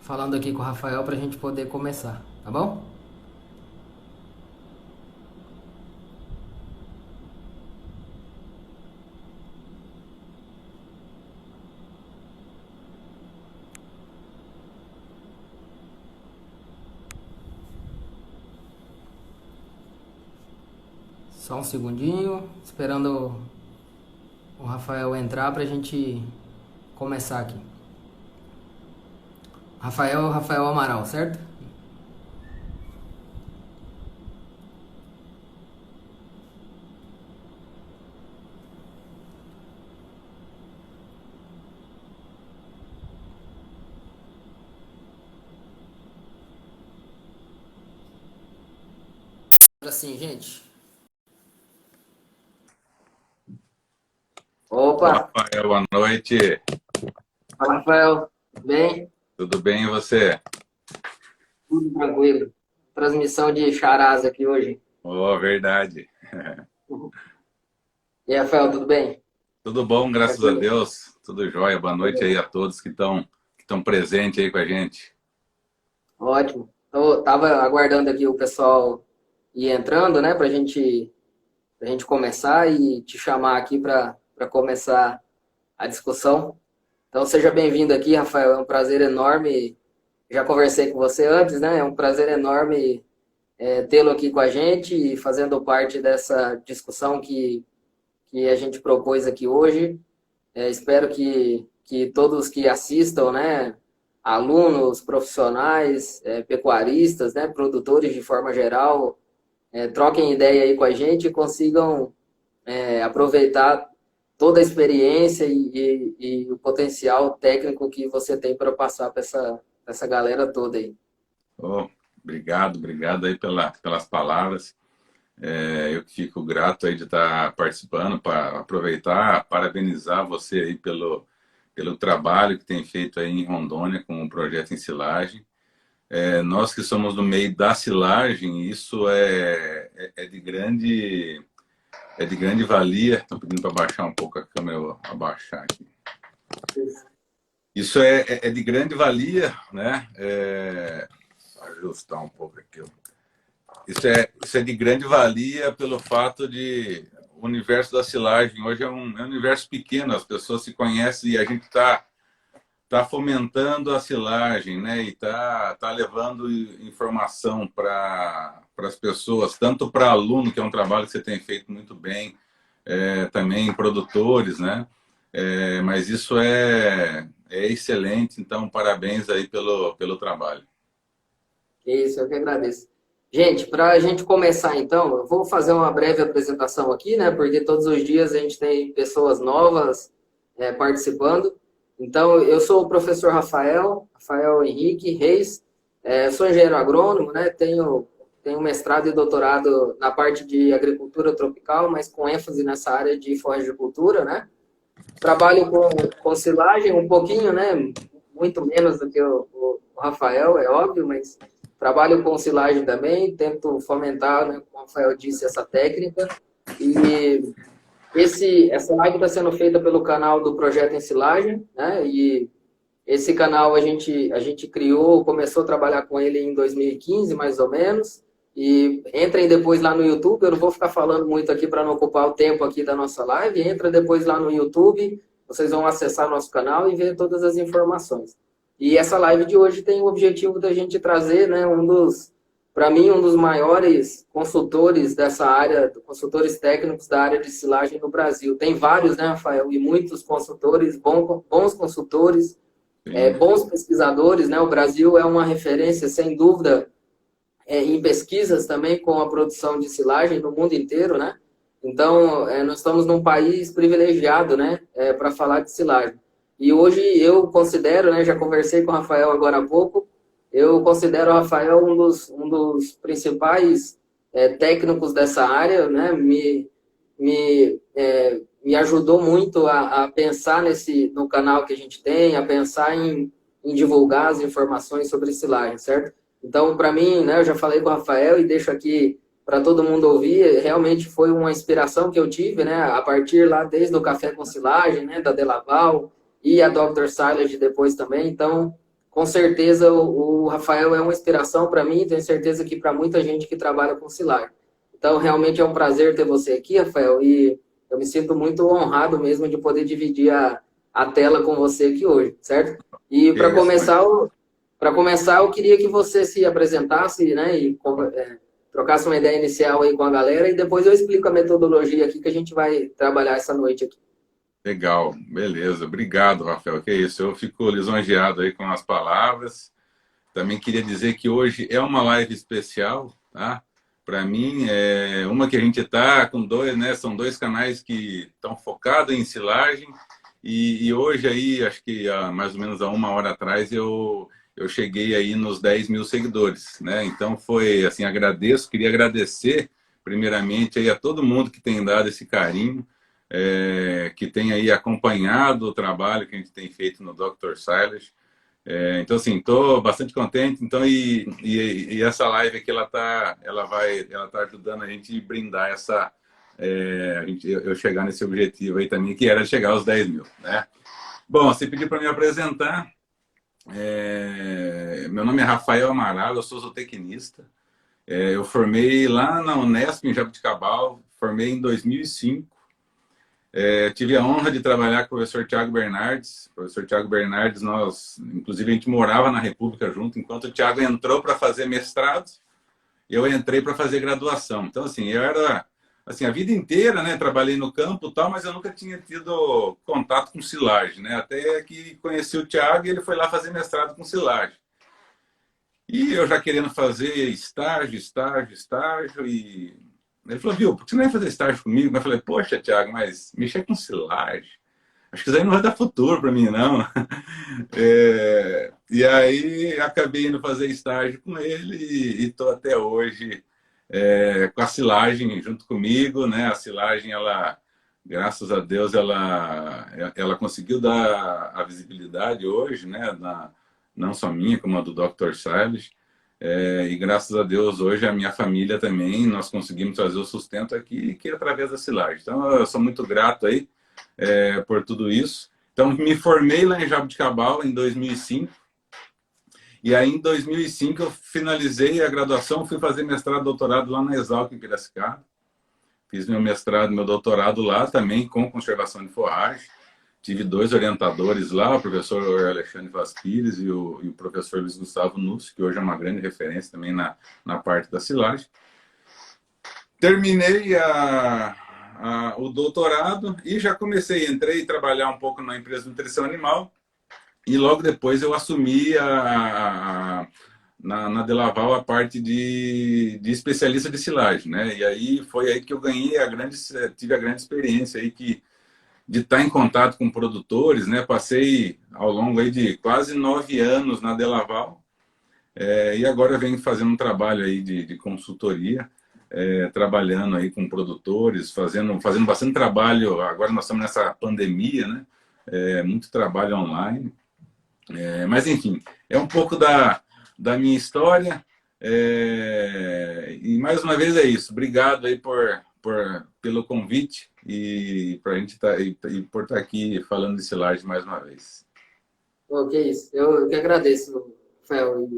falando aqui com o Rafael para a gente poder começar, tá bom? Só um segundinho, esperando o Rafael entrar para a gente começar aqui. Rafael Amaral, certo? Assim, gente. Ô, Opa, Rafael, boa noite. fala Rafael, bem? Tudo bem e você? Tudo tranquilo. Transmissão de charás aqui hoje. Oh, verdade. E aí, Rafael, tudo bem? Tudo bom, graças a Tranquilo? Deus. Tudo jóia. Boa noite aí a todos que estão presentes aí com a gente. Ótimo. Eu tava aguardando aqui o pessoal ir entrando, né, pra gente começar e te chamar aqui para começar a discussão. Então seja bem-vindo aqui, Rafael. É um prazer enorme. Já conversei com você antes, né? É um prazer enorme tê-lo aqui com a gente e fazendo parte dessa discussão que a gente propôs aqui hoje. Espero que todos que assistam, né? Alunos, profissionais, pecuaristas, né? Produtores de forma geral, troquem ideia aí com a gente e consigam aproveitar toda a experiência e o potencial técnico que você tem para passar para essa galera toda aí. Oh, obrigado aí pelas palavras. Eu que fico grato aí de estar participando, para aproveitar, parabenizar você aí pelo trabalho que tem feito aí em Rondônia com o projeto Ensilagem. Nós que somos do meio da silagem, isso é de grande valia. Estão pedindo para baixar um pouco a câmera, eu vou abaixar aqui. Isso é de grande valia, né? Ajustar um pouco aqui. Isso é de grande valia pelo fato de o universo da silagem hoje é um universo pequeno, as pessoas se conhecem e a gente está fomentando a silagem, né? E tá levando informação para as pessoas, tanto para aluno, que é um trabalho que você tem feito muito bem, também produtores, né? Mas isso é excelente, então parabéns aí pelo trabalho. Que isso, eu que agradeço. Gente, para a gente começar então, eu vou fazer uma breve apresentação aqui, né? Porque todos os dias a gente tem pessoas novas participando. Então, eu sou o professor Rafael Henrique Reis, sou engenheiro agrônomo, né? Tenho mestrado e doutorado na parte de agricultura tropical, mas com ênfase nessa área de forragicultura, né? Trabalho com silagem um pouquinho, né? Muito menos do que o Rafael, é óbvio, mas trabalho com silagem também, tento fomentar, né, como o Rafael disse, essa técnica. E essa live está sendo feita pelo canal do Projeto em Silagem, né? E esse canal a gente criou, começou a trabalhar com ele em 2015, mais ou menos. E entrem depois lá no YouTube. Eu não vou ficar falando muito aqui para não ocupar o tempo aqui da nossa live. Entra depois lá no YouTube, vocês vão acessar nosso canal e ver todas as informações. E essa live de hoje tem o objetivo da gente trazer, né, para mim, um dos maiores consultores dessa área, consultores técnicos da área de silagem no Brasil. Tem vários, né, Rafael? E muitos consultores, bons consultores, Sim. bons pesquisadores, né? O Brasil é uma referência, sem dúvida, em pesquisas também com a produção de silagem no mundo inteiro, né? Então, nós estamos num país privilegiado, né, para falar de silagem. E hoje eu considero, né, já conversei com o Rafael agora há pouco, eu considero o Rafael um dos principais técnicos dessa área, né? Me ajudou muito a pensar no canal que a gente tem, a pensar em divulgar as informações sobre silagem, certo? Então, para mim, né, eu já falei com o Rafael e deixo aqui para todo mundo ouvir, realmente foi uma inspiração que eu tive, né, a partir lá desde o Café com Silagem, né, da Delaval e a Dr. Silage depois também. Então, com certeza o Rafael é uma inspiração para mim, tenho certeza que para muita gente que trabalha com silagem. Então, realmente é um prazer ter você aqui, Rafael, e eu me sinto muito honrado mesmo de poder dividir a tela com você aqui hoje, certo? E Que isso, mas para começar, eu queria que você se apresentasse, né, e trocasse uma ideia inicial aí com a galera, e depois eu explico a metodologia aqui que a gente vai trabalhar essa noite aqui. legal, beleza. Obrigado, Rafael. Que isso, eu fico lisonjeado aí com as palavras. Também queria dizer que hoje é uma live especial, tá? Para mim, é uma que a gente está com dois, né? São dois canais que estão focados em silagem. E hoje aí, acho que mais ou menos há uma hora atrás, eu cheguei aí nos 10 mil seguidores, né? Então foi assim, queria agradecer primeiramente aí a todo mundo que tem dado esse carinho, que tem aí acompanhado o trabalho que a gente tem feito no Dr. Silas. Então, assim, estou bastante contente. Então, e essa live aqui, ela tá ajudando a gente a brindar eu chegar nesse objetivo aí também, que era chegar aos 10 mil, né? Bom, você pediu para me apresentar. Meu nome é Rafael Amaral, eu sou zootecnista. Eu formei lá na Unesp, em Jaboticabal, formei em 2005. Tive a honra de trabalhar com o professor Tiago Bernardes. O professor Tiago Bernardes, inclusive, a gente morava na República junto, enquanto o Tiago entrou para fazer mestrado, eu entrei para fazer graduação. Então, assim, eu era, assim, a vida inteira, né, trabalhei no campo e tal, mas eu nunca tinha tido contato com silagem, né? Até que conheci o Tiago e ele foi lá fazer mestrado com silagem. E eu já querendo fazer estágio, e ele falou, viu, por que você não vai fazer estágio comigo? Eu falei, poxa, Tiago, mas mexer com silagem, acho que isso aí não vai dar futuro para mim, não. E aí acabei indo fazer estágio com ele e estou até hoje com a silagem junto comigo, né? A silagem, ela, graças a Deus, ela conseguiu dar a visibilidade hoje, né? Não só minha, como a do Dr. Salles. E graças a Deus, hoje a minha família também, nós conseguimos trazer o sustento aqui, que é através da silagem. Então, eu sou muito grato aí por tudo isso. Então, me formei lá em Jaboticabal em 2005. E aí, em 2005, eu finalizei a graduação, fui fazer mestrado e doutorado lá na Exalc, em Piracicaba. Fiz meu mestrado e meu doutorado lá também, com conservação de forragem. Tive dois orientadores lá, o professor Alexandre Vaz Pires e o professor Luiz Gustavo Nusso, que hoje é uma grande referência também na parte da silagem. Terminei o doutorado e já entrei a trabalhar um pouco na empresa de nutrição animal e logo depois eu assumi na Delaval a parte de especialista de silagem, né? E aí foi aí que eu tive a grande experiência aí de estar em contato com produtores, né? Passei ao longo aí de quase 9 anos na Delaval, e agora eu venho fazendo um trabalho aí de consultoria, trabalhando aí com produtores, fazendo bastante trabalho. Agora nós estamos nessa pandemia, né? Muito trabalho online. Mas, enfim, é um pouco da minha história. E mais uma vez é isso. Obrigado aí pelo convite e por a gente e por estar aqui falando de silagem mais uma vez. Ok, isso. Eu que agradeço, Rafael,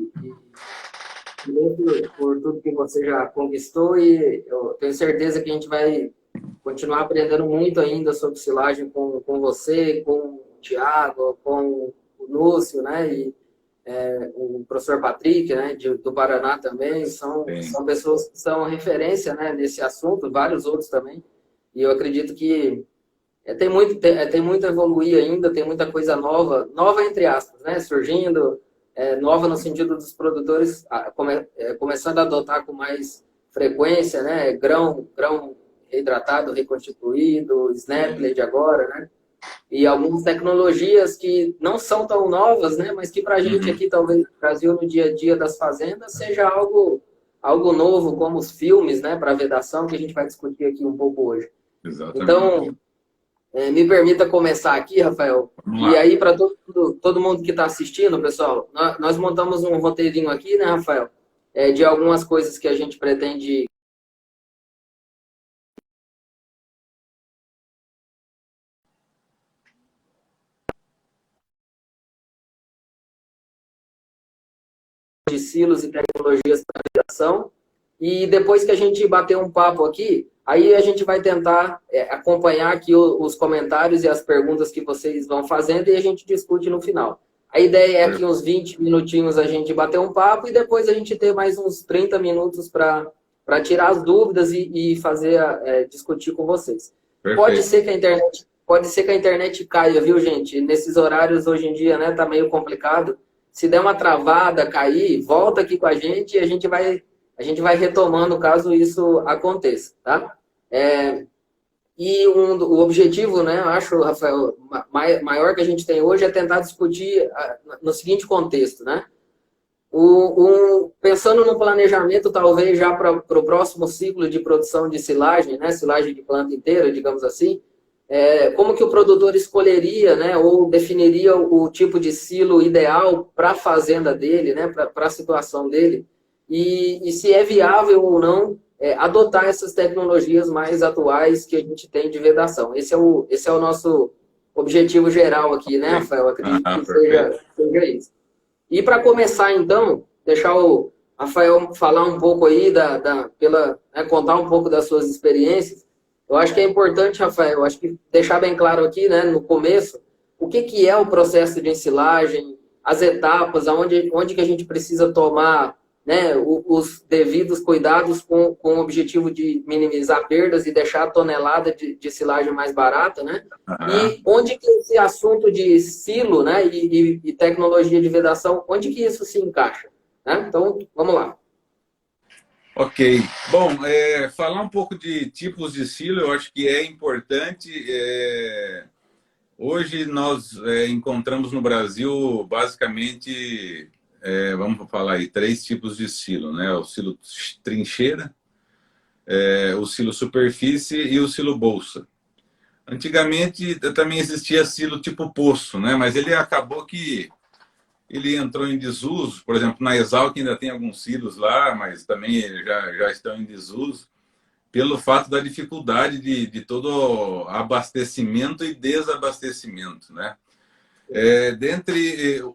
primeiro por tudo que você já conquistou e eu tenho certeza que a gente vai continuar aprendendo muito ainda sobre silagem com você, com o Thiago, com o Lúcio, né? E o professor Patrick, né? Do Paraná também, Sim, são pessoas que são referência, né? Nesse assunto, vários outros também. E eu acredito que tem muito a evoluir ainda, tem muita coisa nova, nova entre aspas, né? Surgindo, nova no sentido dos produtores começando a adotar com mais frequência, né? Grão reidratado, reconstituído, sim. Snaplet agora, né? E algumas tecnologias que não são tão novas, né? Mas que para a gente Uhum, aqui, talvez no Brasil, no dia a dia das fazendas, seja algo novo, como os filmes, né? Para vedação, que a gente vai discutir aqui um pouco hoje. exatamente. Então, me permita começar aqui, Rafael. Vamos E lá. aí, para todo mundo que está assistindo, pessoal, nós montamos um roteirinho aqui, né, Rafael? De algumas coisas que a gente pretende de silos e tecnologias para geração. E depois que a gente bater um papo aqui, aí a gente vai tentar acompanhar aqui os comentários e as perguntas que vocês vão fazendo e a gente discute no final. A ideia é que uns 20 minutinhos a gente bater um papo e depois a gente ter mais uns 30 minutos para tirar as dúvidas e fazer discutir com vocês. Perfeito. Pode ser que a internet caia, viu, gente? Nesses horários hoje em dia, né, tá meio complicado. Se der uma travada, cair, volta aqui com a gente e a gente vai retomando caso isso aconteça, tá? E o objetivo, né, eu acho, Rafael, maior que a gente tem hoje é tentar discutir no seguinte contexto, né? Pensando no planejamento, talvez já para o próximo ciclo de produção de silagem, né, silagem de planta inteira, digamos assim, como que o produtor escolheria, né, ou definiria o tipo de silo ideal para a fazenda dele, né, para a situação dele, e se é viável ou não adotar essas tecnologias mais atuais que a gente tem de vedação. Esse é o nosso objetivo geral aqui, né, Rafael? Acredito que seja isso. E para começar, então, deixar o Rafael falar um pouco aí, contar um pouco das suas experiências. Eu acho que é importante, Rafael, eu acho que deixar bem claro aqui, né, no começo, o que é o processo de ensilagem, as etapas, onde que a gente precisa tomar, né, os devidos cuidados com o objetivo de minimizar perdas e deixar a tonelada de silagem mais barata, né? E onde que esse assunto de silo, né, e tecnologia de vedação, onde que isso se encaixa? Né? Então, vamos lá. Ok. Bom, falar um pouco de tipos de silo, eu acho que é importante. Hoje nós encontramos no Brasil, basicamente, vamos falar aí, 3 tipos de silo, né? O silo trincheira, o silo superfície e o silo bolsa. Antigamente também existia silo tipo poço, né? Mas ele acabou que ele entrou em desuso. Por exemplo, na Exalc ainda tem alguns silos lá, mas também já estão em desuso, pelo fato da dificuldade de todo abastecimento e desabastecimento, né?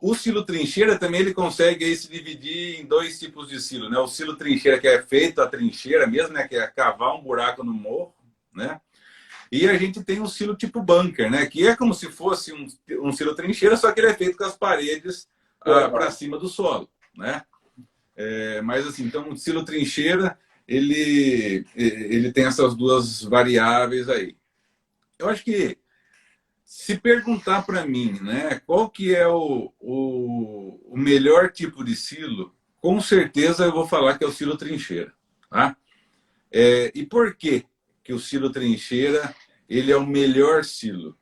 O silo trincheira também ele consegue aí se dividir em 2 tipos de silo, né? O silo trincheira, que é feito a trincheira mesmo, né? Que é cavar um buraco no morro, né? E a gente tem um silo tipo bunker, né? Que é como se fosse um silo trincheira, só que ele é feito com as paredes para cima do solo, né? Mas assim, então o silo trincheira ele tem essas 2 variáveis aí. Eu acho que se perguntar para mim, né, qual que é o melhor tipo de silo, com certeza eu vou falar que é o silo trincheira, tá? E por que o silo trincheira ele é o melhor silo?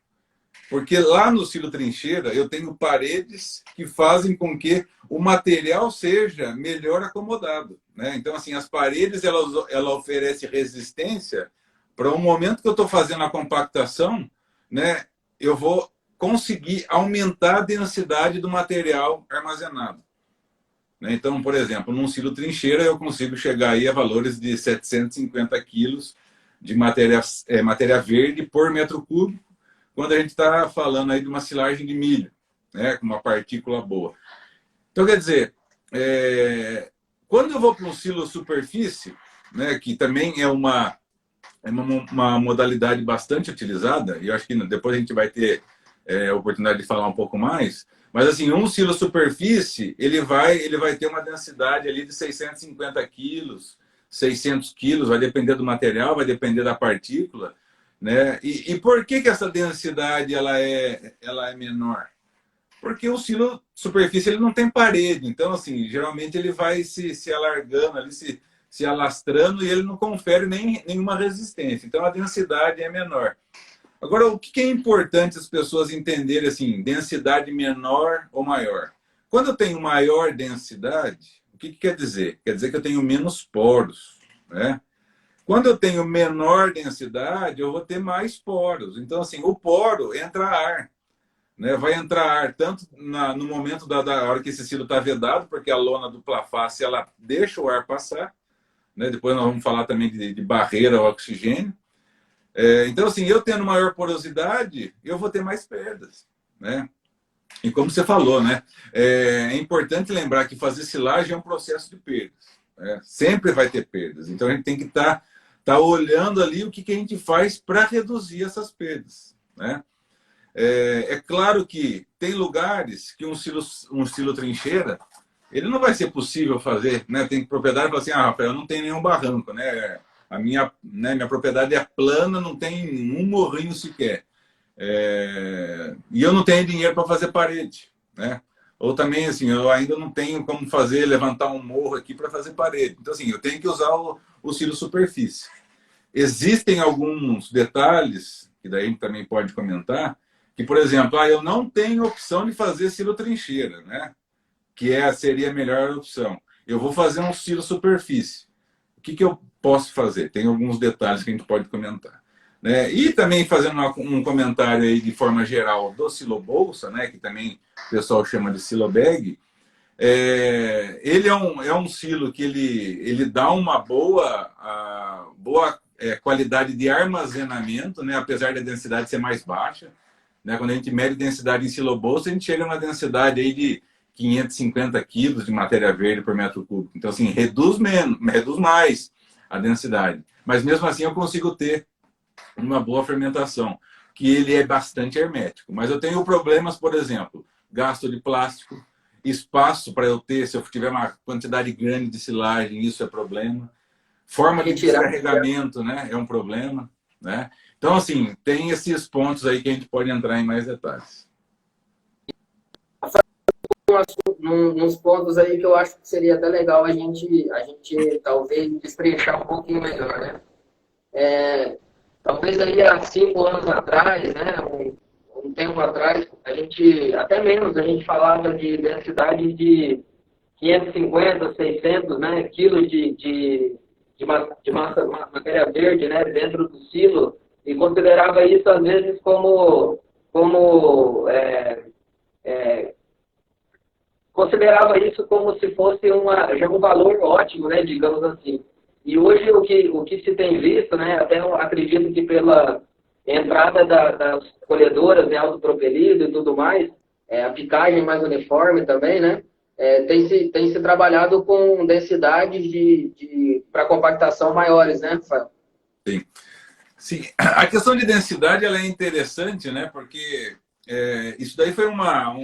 Porque lá no silo trincheira eu tenho paredes que fazem com que o material seja melhor acomodado, né? Então, assim, as paredes ela oferece resistência para o momento que eu estou fazendo a compactação, né? Eu vou conseguir aumentar a densidade do material armazenado. Então, por exemplo, num silo trincheira eu consigo chegar aí a valores de 750 quilos de matéria verde por metro cúbico, quando a gente está falando aí de uma silagem de milho, né, com uma partícula boa. Então, quer dizer, quando eu vou para um silo superfície, né, que também é uma modalidade bastante utilizada, e eu acho que depois a gente vai ter a oportunidade de falar um pouco mais, mas assim, um silo superfície, ele vai ter uma densidade ali de 650 quilos, 600 quilos, vai depender do material, vai depender da partícula, né? E por que essa densidade ela é menor? Porque o silo superfície ele não tem parede, então assim, geralmente ele vai se alargando ali, se alastrando, e ele não confere nenhuma resistência. Então a densidade é menor. Agora, o que é importante as pessoas entenderem assim, densidade menor ou maior? Quando eu tenho maior densidade, o que quer dizer? Quer dizer que eu tenho menos poros, né? Quando eu tenho menor densidade, eu vou ter mais poros. Então, assim, o poro entra ar, né? Vai entrar ar tanto no momento da hora que esse silo está vedado, porque a lona dupla face ela deixa o ar passar, né? Depois nós vamos falar também de barreira ao oxigênio. Então, assim, eu tendo maior porosidade, eu vou ter mais perdas, né? E como você falou, né? É importante lembrar que fazer silagem é um processo de perdas. Né? Sempre vai ter perdas. Então a gente tem que tá olhando ali o que a gente faz para reduzir essas perdas. Né? É claro que tem lugares que um silo trincheira, ele não vai ser possível fazer. Né? Tem propriedade que fala assim, Rafael, eu não tenho nenhum barranco. Né? Minha propriedade é plana, não tem um morrinho sequer. E eu não tenho dinheiro para fazer parede, né? Ou também, assim, eu ainda não tenho como levantar um morro aqui para fazer parede. Então, assim, eu tenho que usar o silo superfície. Existem alguns detalhes, que daí a gente também pode comentar, que, por exemplo, eu não tenho opção de fazer silo trincheira, né? Seria a melhor opção. Eu vou fazer um silo superfície. O que eu posso fazer? Tem alguns detalhes que a gente pode comentar. Né? E também fazendo um comentário aí de forma geral do silo bolsa, né? Que também o pessoal chama de silo bag. Ele é um silo que ele dá uma boa qualidade de armazenamento, né? Apesar da densidade ser mais baixa. Né? Quando a gente mede densidade em silo bolsa, a gente chega na densidade aí de 550 quilos de matéria verde por metro cúbico. Então, assim, reduz mais a densidade. Mas mesmo assim eu consigo ter uma boa fermentação, que ele é bastante hermético. Mas eu tenho problemas, por exemplo, gasto de plástico, espaço para eu ter, se eu tiver uma quantidade grande de silagem, isso é problema. Forma de descarregamento, né, é um problema. Né? Então, assim, tem esses pontos aí que a gente pode entrar em mais detalhes. Nos pontos aí que eu acho que seria até legal a gente talvez destrinchar um pouquinho melhor, né? Talvez aí há 5 anos atrás, né, um tempo atrás, até menos, a gente falava de densidade de 550, 600, né, quilos de massa, matéria verde, né, dentro do silo, e considerava isso às vezes considerava isso como se fosse já um valor ótimo, né, digamos assim. E hoje o que se tem visto, né, até eu acredito que pela entrada das colhedoras em autopropelido e tudo mais, a picagem mais uniforme também, né, tem se trabalhado com densidades para compactação maiores, né, Rafael? Sim. Sim. A questão de densidade ela é interessante, né, porque isso daí foi uma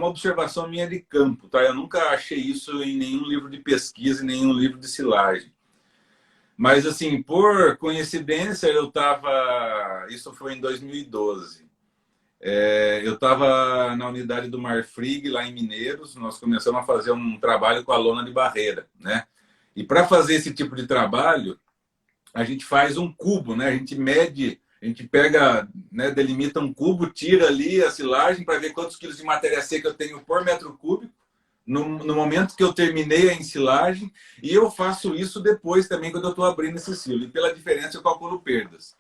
observação minha de campo, tá? Eu nunca achei isso em nenhum livro de pesquisa, em nenhum livro de silagem. Mas, assim, por coincidência, isso foi em 2012. Eu estava na unidade do Marfrig, lá em Mineiros. Nós começamos a fazer um trabalho com a lona de barreira, né? E para fazer esse tipo de trabalho, a gente faz um cubo, né? A gente mede, a gente pega, né, delimita um cubo, tira ali a silagem para ver quantos quilos de matéria seca eu tenho por metro cúbico no momento que eu terminei a ensilagem, e eu faço isso depois também quando eu estou abrindo esse silo. E pela diferença eu calculo perdas.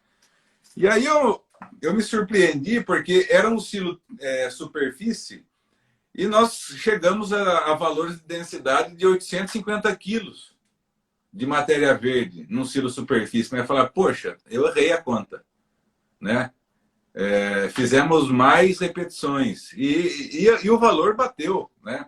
E aí eu me surpreendi porque era um silo superfície e nós chegamos a valores de densidade de 850 quilos de matéria verde num silo superfície. Mas eu falar, poxa, eu errei a conta, né? Fizemos mais repetições e o valor bateu, né?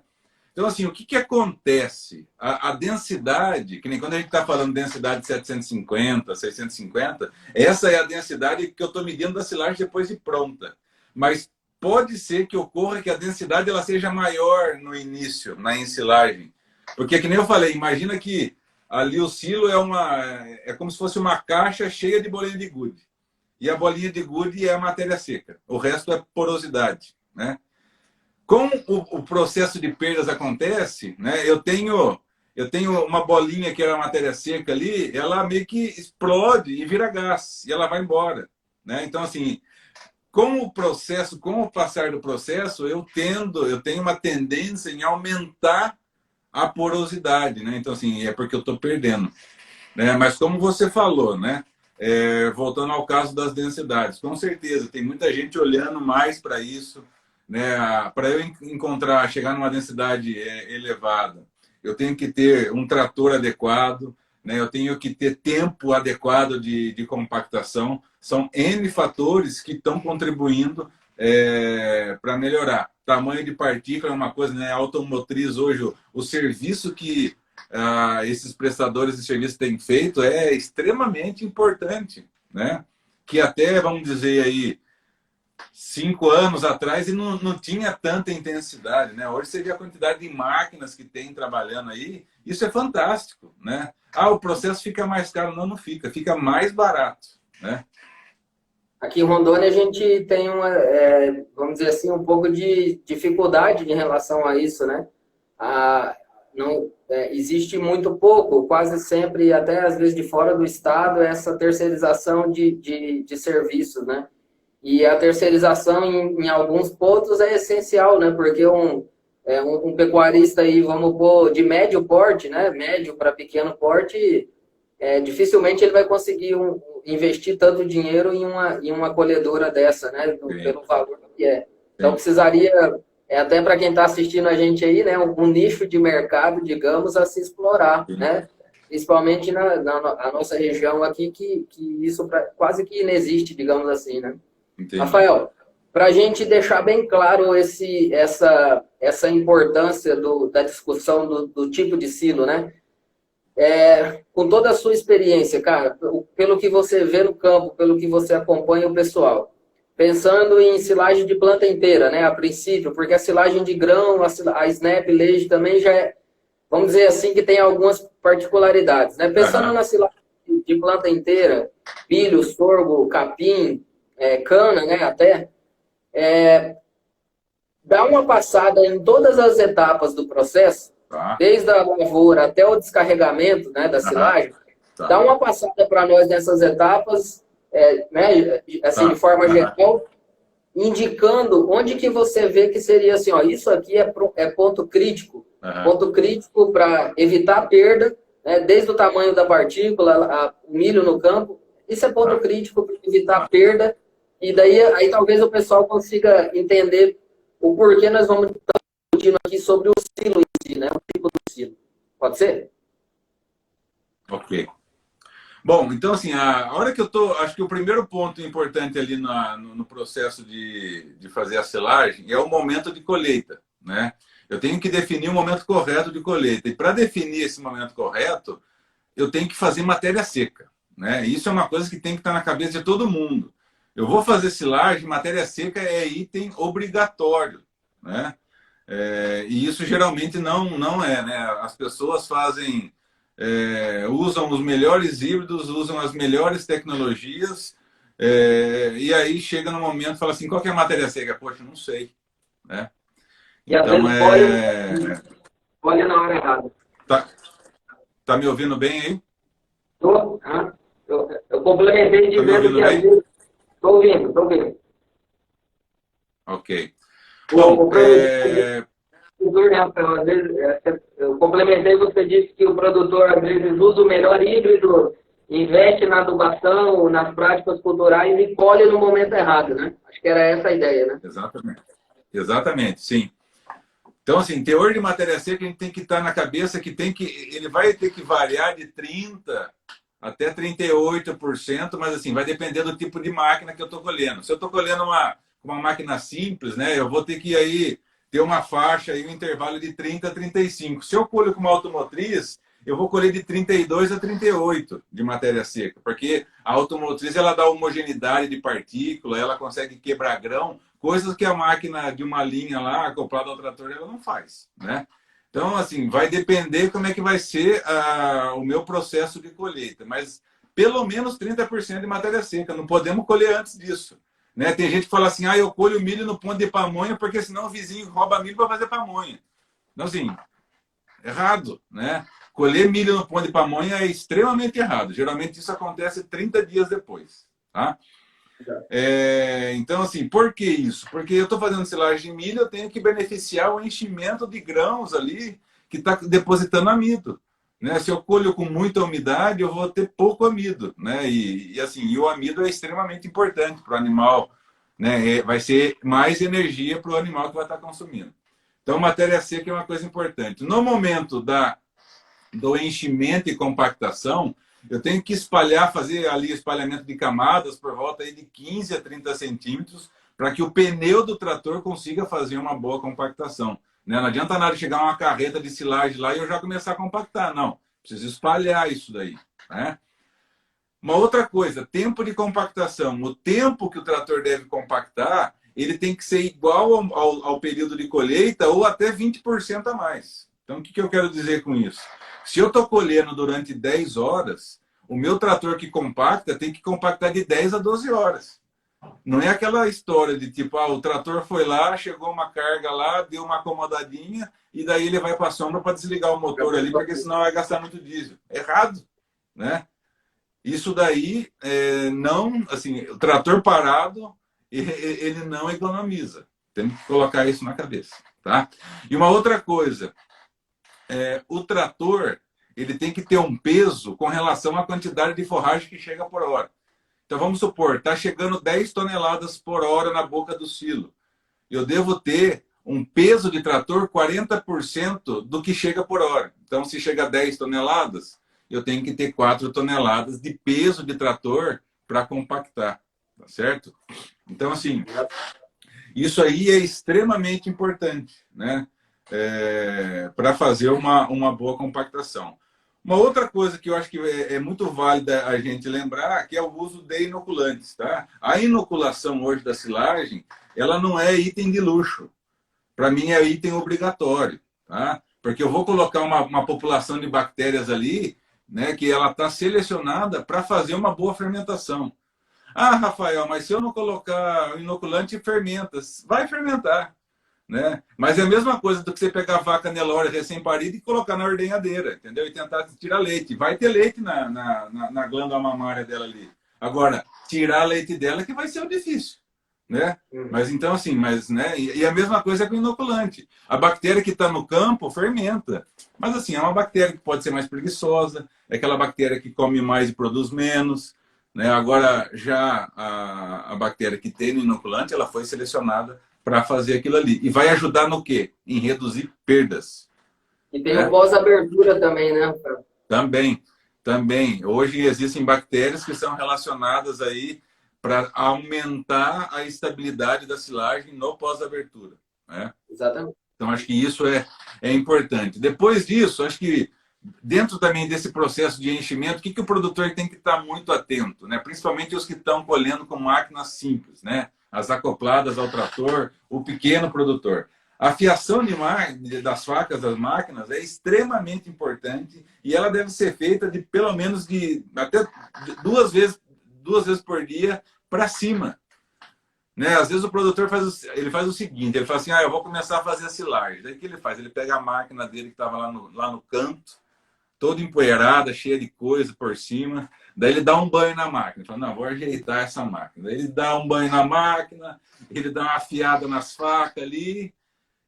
Então, assim, o que acontece? A densidade, que nem quando a gente está falando de densidade de 750, 650, essa é a densidade que eu estou medindo da silagem depois de pronta. Mas pode ser que ocorra que a densidade ela seja maior no início, na ensilagem. Porque, que nem eu falei, imagina que ali o silo é como se fosse uma caixa cheia de bolinha de gude. E a bolinha de gude é a matéria seca. O resto é porosidade, né? Como o processo de perdas acontece, né? Eu tenho uma bolinha que era matéria seca ali, ela meio que explode e vira gás, e ela vai embora, né? Então, assim, com o passar do processo, eu tenho uma tendência em aumentar a porosidade, né? Então, assim, é porque eu estou perdendo, né? Mas como você falou, né? Voltando ao caso das densidades, com certeza, tem muita gente olhando mais para isso, né? Para eu chegar numa densidade elevada, eu tenho que ter um trator adequado, né? Eu tenho que ter tempo adequado de compactação. São N fatores que estão contribuindo para melhorar. tamanho de partícula é uma coisa, né? Automotriz hoje, o serviço que esses prestadores de serviço têm feito é extremamente importante, né? Que até, vamos dizer aí, 5 anos atrás e não tinha tanta intensidade, né? Hoje você vê a quantidade de máquinas que tem trabalhando aí, isso é fantástico, né? O processo fica mais caro. Não, não fica, fica mais barato, né? Aqui em Rondônia a gente tem vamos dizer assim, um pouco de dificuldade em relação a isso, né? Não, existe muito pouco, quase sempre, até às vezes de fora do estado, essa terceirização de serviços, né? E a terceirização em alguns pontos é essencial, né? Porque um pecuarista aí, vamos pôr, de médio porte, né? Médio para pequeno porte, dificilmente ele vai conseguir investir tanto dinheiro em uma colhedora dessa, né? Pelo valor que é. Então, precisaria, até para quem está assistindo a gente aí, né? Um nicho de mercado, digamos, a se explorar, né? Principalmente na nossa região aqui, que isso quase que inexiste, digamos assim, né? Entendi. Rafael, para a gente deixar bem claro essa importância da discussão do tipo de silo, né? Com toda a sua experiência, cara, pelo que você vê no campo, pelo que você acompanha o pessoal, pensando em silagem de planta inteira, né, a princípio, porque a silagem de grão, a Snap Lage também já vamos dizer assim, que tem algumas particularidades, né? Pensando na silagem de planta inteira, milho, sorgo, capim, cana, né, até, dá uma passada em todas as etapas do processo, desde a lavoura até o descarregamento, né, da silagem, dá uma passada para nós nessas etapas, né, assim, de forma geral, indicando onde que você vê que seria assim, ó, isso aqui é ponto crítico para evitar perda, né, desde o tamanho da partícula, o milho no campo, isso é ponto crítico para evitar perda, e daí aí talvez o pessoal consiga entender o porquê nós vamos estar discutindo aqui sobre o silo em si, né? O tipo do silo. Pode ser? Ok. Bom, então assim, a hora que acho que o primeiro ponto importante ali no processo de fazer a silagem é o momento de colheita, né? Eu tenho que definir o momento correto de colheita. E para definir esse momento correto, eu tenho que fazer matéria seca, né? Isso é uma coisa que tem que estar na cabeça de todo mundo. Eu vou fazer silagem, matéria seca é item obrigatório, né? E isso geralmente não é, né? As pessoas fazem, usam os melhores híbridos, usam as melhores tecnologias, e aí chega no momento e fala assim, qual que é a matéria seca? Poxa, não sei, né? E então, às vezes colhe na hora errada. Tá me ouvindo bem aí? Tô. Eu complementei dizendo que às vezes... Estou ouvindo. Ok. Bom, às vezes, eu complementei, você disse que o produtor às vezes usa o melhor híbrido, investe na adubação, nas práticas culturais e colhe no momento errado, né? Acho que era essa a ideia, né? Exatamente, sim. Então, assim, teor de matéria seca a gente tem que estar na cabeça que ele vai ter que variar de 30% até 38%, mas assim, vai depender do tipo de máquina que eu estou colhendo. Se eu estou colhendo uma máquina simples, né, eu vou ter que aí ter uma faixa e um intervalo de 30 a 35. Se eu colho com uma automotriz, eu vou colher de 32 a 38 de matéria seca, porque a automotriz ela dá homogeneidade de partícula, ela consegue quebrar grão, coisas que a máquina de uma linha lá, acoplada ao trator, ela não faz, né? Então, assim, vai depender como é que vai ser o meu processo de colheita, mas pelo menos 30% de matéria seca, não podemos colher antes disso, né? Tem gente que fala assim, eu colho milho no ponto de pamonha porque senão o vizinho rouba milho para fazer pamonha. Então, assim, errado, né? Colher milho no ponto de pamonha é extremamente errado. Geralmente isso acontece 30 dias depois, tá? Então, assim, por que isso? Porque eu estou fazendo silagem de milho, eu tenho que beneficiar o enchimento de grãos ali que está depositando amido, né? Se eu colho com muita umidade, eu vou ter pouco amido, né? E o amido é extremamente importante para o animal, né? Vai ser mais energia para o animal que vai estar consumindo. Então, matéria seca é uma coisa importante. No momento do enchimento e compactação, eu tenho que fazer ali espalhamento de camadas por volta aí de 15 a 30 centímetros, para que o pneu do trator consiga fazer uma boa compactação. Né? Não adianta nada chegar uma carreta de silagem lá e eu já começar a compactar. Não, preciso espalhar isso daí. Né? Uma outra coisa, tempo de compactação. O tempo que o trator deve compactar, ele tem que ser igual ao período de colheita ou até 20% a mais. Então, o que eu quero dizer com isso? Se eu estou colhendo durante 10 horas, o meu trator que compacta tem que compactar de 10 a 12 horas. Não é aquela história de tipo, o trator foi lá, chegou uma carga lá, deu uma acomodadinha e daí ele vai para a sombra para desligar o motor ali, porque senão vai gastar muito diesel. Errado, né? Isso daí, não, assim, o trator parado, ele não economiza. Temos que colocar isso na cabeça, tá? E uma outra coisa, o trator, ele tem que ter um peso com relação à quantidade de forragem que chega por hora. Então, vamos supor, está chegando 10 toneladas por hora na boca do silo. Eu devo ter um peso de trator 40% do que chega por hora. Então, se chega a 10 toneladas, eu tenho que ter 4 toneladas de peso de trator para compactar, tá certo? Então, assim, isso aí é extremamente importante, né? Para fazer uma boa compactação. Uma outra coisa que eu acho que é muito válida a gente lembrar que é o uso de inoculantes, tá? A inoculação hoje da silagem, ela não é item de luxo. Para mim é item obrigatório, tá? Porque eu vou colocar uma população de bactérias ali, né, que ela está selecionada para fazer uma boa fermentação. Ah, Rafael, mas se eu não colocar o inoculante, fermenta. Vai fermentar, né? Mas é a mesma coisa do que você pegar a vaca Nelore recém-parida e colocar na ordenhadeira, entendeu? E tentar tirar leite. Vai ter leite na glândula mamária dela ali. Agora, tirar leite dela que vai ser o difícil, né? Mas então, assim, né? E a mesma coisa é com o inoculante. A bactéria que está no campo fermenta. Mas, assim, é uma bactéria que pode ser mais preguiçosa, é aquela bactéria que come mais e produz menos, né? Agora, já a bactéria que tem no inoculante, ela foi selecionada para fazer aquilo ali. E vai ajudar no quê? Em reduzir perdas. E tem o pós-abertura também, né? Também, também. Hoje existem bactérias que são relacionadas aí para aumentar a estabilidade da silagem no pós-abertura. Né? Exatamente. Então, acho que isso é importante. Depois disso, acho que dentro também desse processo de enchimento, o que o produtor tem que estar muito atento, né? Principalmente os que estão colhendo com máquinas simples, né? As acopladas ao trator, o pequeno produtor. A fiação das facas das máquinas é extremamente importante e ela deve ser feita de pelo menos até duas vezes por dia para cima. Né? Às vezes o produtor faz o seguinte, ele fala assim, eu vou começar a fazer a silagem. Daí o que ele faz? Ele pega a máquina dele que estava lá no canto, toda empoeirada, cheia de coisa por cima. Daí ele dá um banho na máquina. Ele fala, não, vou ajeitar essa máquina. Daí ele dá um banho na máquina, ele dá uma afiada nas facas ali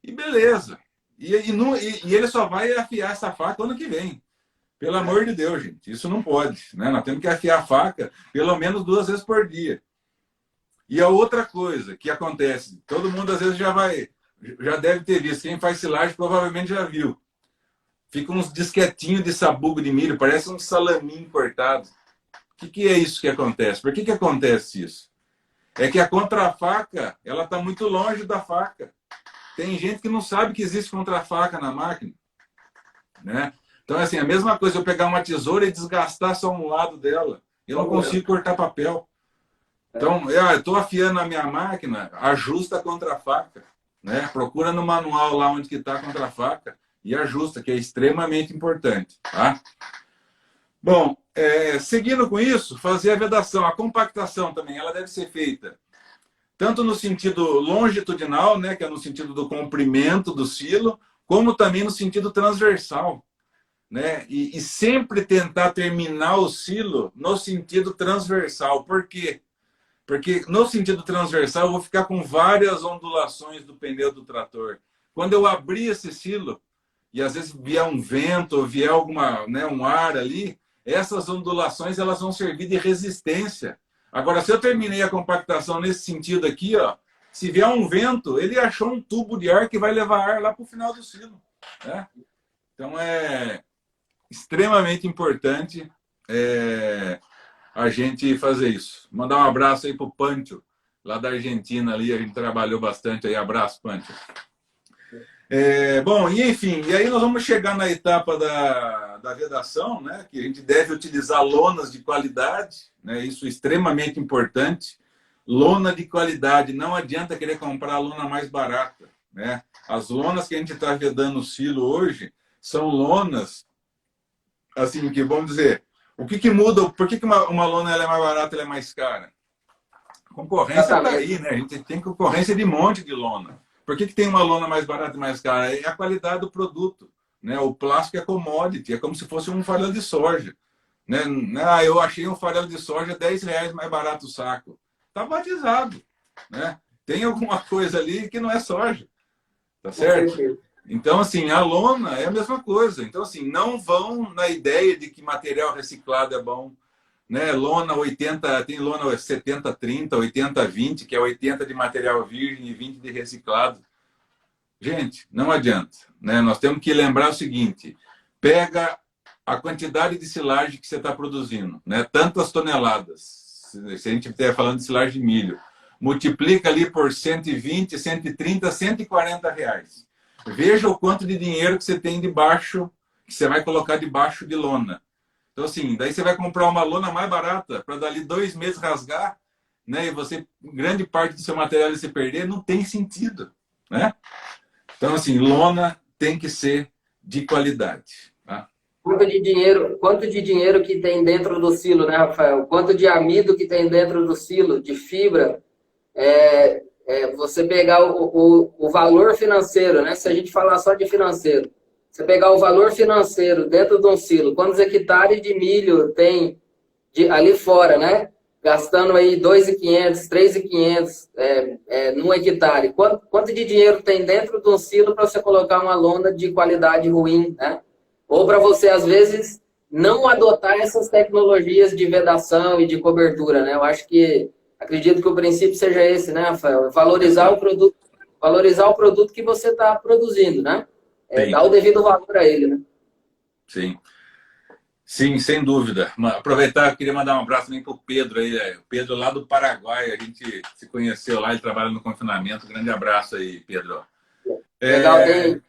e beleza. E ele só vai afiar essa faca ano que vem. Pelo amor de Deus, gente. Isso não pode. Né? Nós temos que afiar a faca pelo menos 2 vezes por dia. E a outra coisa que acontece, todo mundo às vezes já deve ter visto. Quem faz silagem provavelmente já viu. Fica uns disquetinhos de sabugo de milho, parece um salaminho cortado. O que é isso que acontece? Por que acontece isso? É que a contrafaca, ela está muito longe da faca. Tem gente que não sabe que existe contrafaca na máquina. Né? Então, assim, a mesma coisa eu pegar uma tesoura e desgastar só um lado dela. Eu não consigo cortar papel. Então, eu estou afiando a minha máquina, ajusta a contrafaca. Né? Procura no manual lá onde está a contrafaca e ajusta, que é extremamente importante. Tá? Bom, seguindo com isso, fazer a vedação. A compactação também, ela deve ser feita tanto no sentido longitudinal, né, que é no sentido do comprimento do silo, como também no sentido transversal. Né? E sempre tentar terminar o silo no sentido transversal. Por quê? Porque no sentido transversal eu vou ficar com várias ondulações do pneu do trator. Quando eu abrir esse silo, e às vezes vier um vento, ou vier um ar ali, essas ondulações elas vão servir de resistência. Agora, se eu terminei a compactação nesse sentido aqui, se vier um vento, ele achou um tubo de ar que vai levar ar lá para o final do silo. Né? Então, é extremamente importante a gente fazer isso. Mandar um abraço aí para o Pancho, lá da Argentina, ali, a gente trabalhou bastante aí. Abraço, Pancho. Bom, e enfim, e aí nós vamos chegar na etapa da vedação, né, que a gente deve utilizar lonas de qualidade, né, isso é extremamente importante. Lona de qualidade, não adianta querer comprar a lona mais barata, né? As lonas que a gente está vedando no silo hoje são lonas, assim, que vamos dizer, o que muda, por que uma lona ela é mais barata, ela é mais cara? A concorrência está aí, né? A gente tem concorrência de monte de lona. Por que tem uma lona mais barata e mais cara? É a qualidade do produto, né? O plástico é commodity, é como se fosse um farelo de soja, né? Ah, eu achei um farelo de soja R$10 mais barato o saco. Está batizado, né? Tem alguma coisa ali que não é soja, tá certo? Então, assim, a lona é a mesma coisa. Então, assim, não vão na ideia de que material reciclado é bom, né? Lona 80, tem lona 70-30, 80-20, que é 80 de material virgem e 20 de reciclado. Gente, não adianta, né? Nós temos que lembrar o seguinte: pega a quantidade de silagem que você está produzindo, né? Tantas toneladas. Se a gente estiver falando de silagem de milho, multiplica ali por 120, 130, R$140. Veja o quanto de dinheiro que você tem debaixo, que você vai colocar debaixo de lona. Então, assim, daí você vai comprar uma lona mais barata para dali 2 meses rasgar, né? E você, grande parte do seu material se perder, não tem sentido, né? Então, assim, lona tem que ser de qualidade. Tá? Quanto de dinheiro que tem dentro do silo, né, Rafael? Quanto de amido que tem dentro do silo, de fibra. Você pegar o valor financeiro, né? Se a gente falar só de financeiro, você pegar o valor financeiro dentro de um silo, quantos hectares de milho tem ali fora, né? Gastando aí 2.500, 3.500 num hectare. Quanto de dinheiro tem dentro de um silo para você colocar uma lona de qualidade ruim, né? Ou para você, às vezes, não adotar essas tecnologias de vedação e de cobertura, né? Eu acredito que o princípio seja esse, né, Rafael? Valorizar o produto que você está produzindo, né? Dar o devido valor a ele, né? Sim. Sim, sem dúvida. Aproveitar, eu queria mandar um abraço também para o Pedro aí, o Pedro lá do Paraguai, a gente se conheceu lá, ele trabalha no confinamento. Grande abraço aí, Pedro. Legal, tem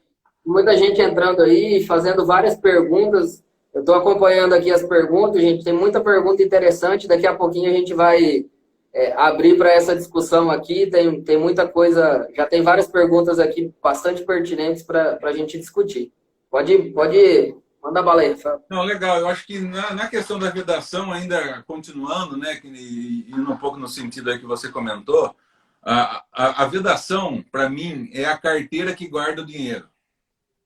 muita gente entrando aí, fazendo várias perguntas. Eu estou acompanhando aqui as perguntas, gente, tem muita pergunta interessante. Daqui a pouquinho a gente vai abrir para essa discussão aqui. Tem muita coisa, já tem várias perguntas aqui bastante pertinentes para a gente discutir. Pode manda bala aí, Rafael. Não, legal. Eu acho que na questão da vedação, ainda continuando, né, indo um pouco no sentido aí que você comentou, a vedação, para mim, é a carteira que guarda o dinheiro.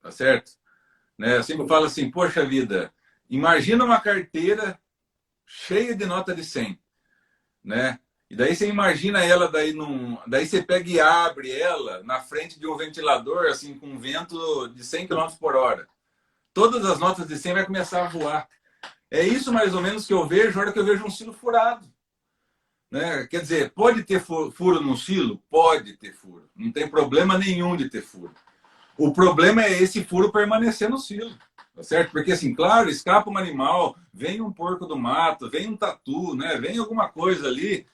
Tá certo? Né? Eu sempre falo assim, poxa vida, imagina uma carteira cheia de nota de 100, né? E daí você imagina ela, daí você pega e abre ela na frente de um ventilador, assim, com vento de 100 km por hora. Todas as notas de 100 vai começar a voar. É isso mais ou menos que eu vejo na hora que eu vejo um silo furado. Né? Quer dizer, pode ter furo no silo? Pode ter furo. Não tem problema nenhum de ter furo. O problema é esse furo permanecer no silo, tá certo? Porque, assim, claro, escapa um animal, vem um porco do mato, vem um tatu, né? Vem alguma coisa ali,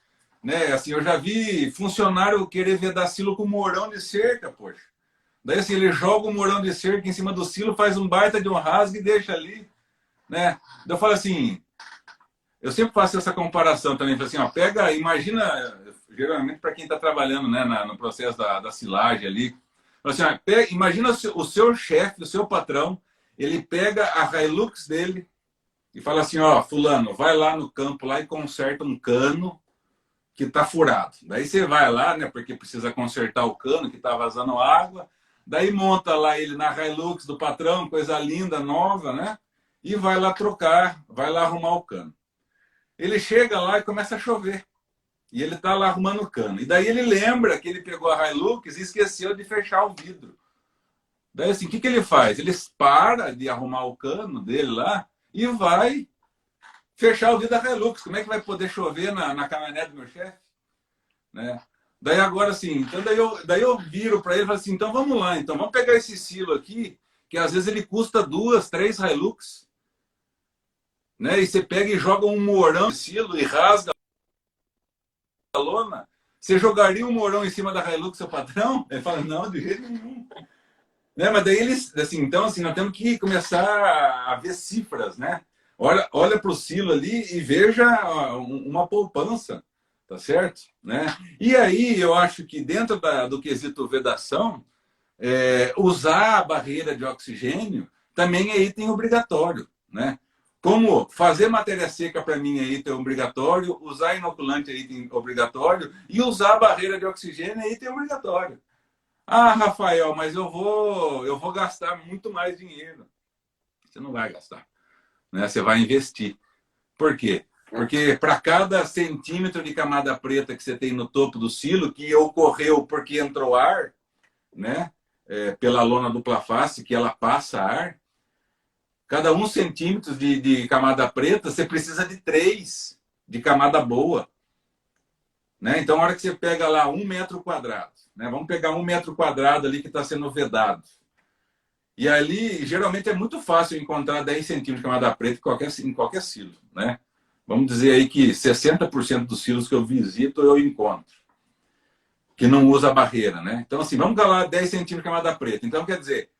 né? Assim, eu já vi funcionário querer vedar silo com morão de cerca, poxa. Daí, assim, ele joga um morão de cerca em cima do silo, faz um baita de um rasgo e deixa ali, né? Eu falo assim, eu sempre faço essa comparação também, assim, ó, imagina, geralmente para quem está trabalhando, né, no processo da silagem ali, assim, ó, imagina o seu chefe, o seu patrão, ele pega a Hilux dele e fala assim, ó, fulano, vai lá no campo lá e conserta um cano que está furado. Daí você vai lá, né, porque precisa consertar o cano que está vazando água, daí monta lá ele na Hilux do patrão, coisa linda, nova, né, e vai lá trocar, vai lá arrumar o cano. Ele chega lá e começa a chover. E ele está lá arrumando o cano. E daí ele lembra que ele pegou a Hilux e esqueceu de fechar o vidro. Daí assim, o que ele faz? Ele para de arrumar o cano dele lá e vai fechar o vidro da Hilux. Como é que vai poder chover na caminhonete do meu chefe? Né? Daí agora assim, então daí eu viro para ele e falo assim, então vamos lá, então vamos pegar esse silo aqui, que às vezes ele custa 2, 3 Hilux. Né? E você pega e joga um morão de silo e rasga a lona, você jogaria um morão em cima da Hilux, seu patrão? Ele fala, não, de jeito nenhum. Né? Mas daí eles, assim, então, assim, nós temos que começar a ver cifras, né? Olha para o silo ali e veja uma poupança, tá certo? Né? E aí eu acho que dentro do quesito vedação, usar a barreira de oxigênio também é item obrigatório, né? Como fazer matéria seca para mim é item obrigatório, usar inoculante é item obrigatório e usar a barreira de oxigênio é item obrigatório. Ah, Rafael, mas eu vou gastar muito mais dinheiro. Você não vai gastar, né? Você vai investir. Por quê? Porque para cada centímetro de camada preta que você tem no topo do silo, que ocorreu porque entrou ar, né? Pela lona dupla face, que ela passa ar, cada 1 centímetro de camada preta, você precisa de 3 de camada boa. Né? Então, a hora que você pega lá 1 metro quadrado, né? Vamos pegar 1 metro quadrado ali que está sendo vedado. E ali, geralmente, é muito fácil encontrar 10 centímetros de camada preta em qualquer silo. Né? Vamos dizer aí que 60% dos silos que eu visito, eu encontro. Que não usa a barreira. Né? Então, assim, vamos calar 10 centímetros de camada preta. Então, quer dizer,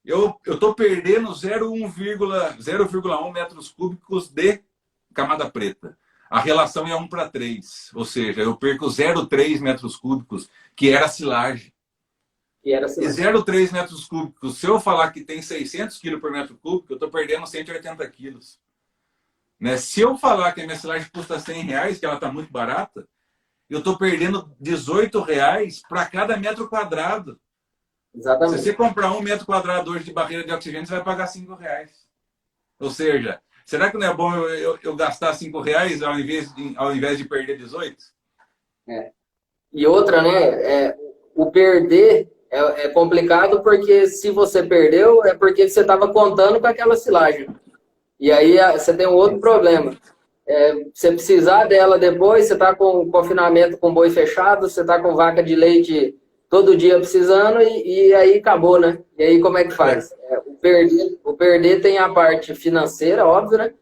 eu estou perdendo 0,1 metros cúbicos de camada preta. A relação é 1:3, ou seja, eu perco 0,3 metros cúbicos, que era silagem. E 0,3 metros cúbicos, se eu falar que tem 600 quilos por metro cúbico, eu estou perdendo 180 quilos. Né? Se eu falar que a minha silagem custa R$100, que ela está muito barata, eu estou perdendo R$18 para cada metro quadrado. Exatamente. Se você comprar 1 metro quadrado hoje de barreira de oxigênio, você vai pagar R$5. Ou seja, será que não é bom eu gastar R$5 ao invés de perder 18? E outra, né? O perder é complicado porque se você perdeu, é porque você estava contando com aquela silagem. E aí você tem um outro problema. Você precisar dela depois, você está com confinamento com boi fechado, você está com vaca de leite todo dia precisando e aí acabou, né? E aí como é que faz? O perder tem a parte financeira, óbvio, né?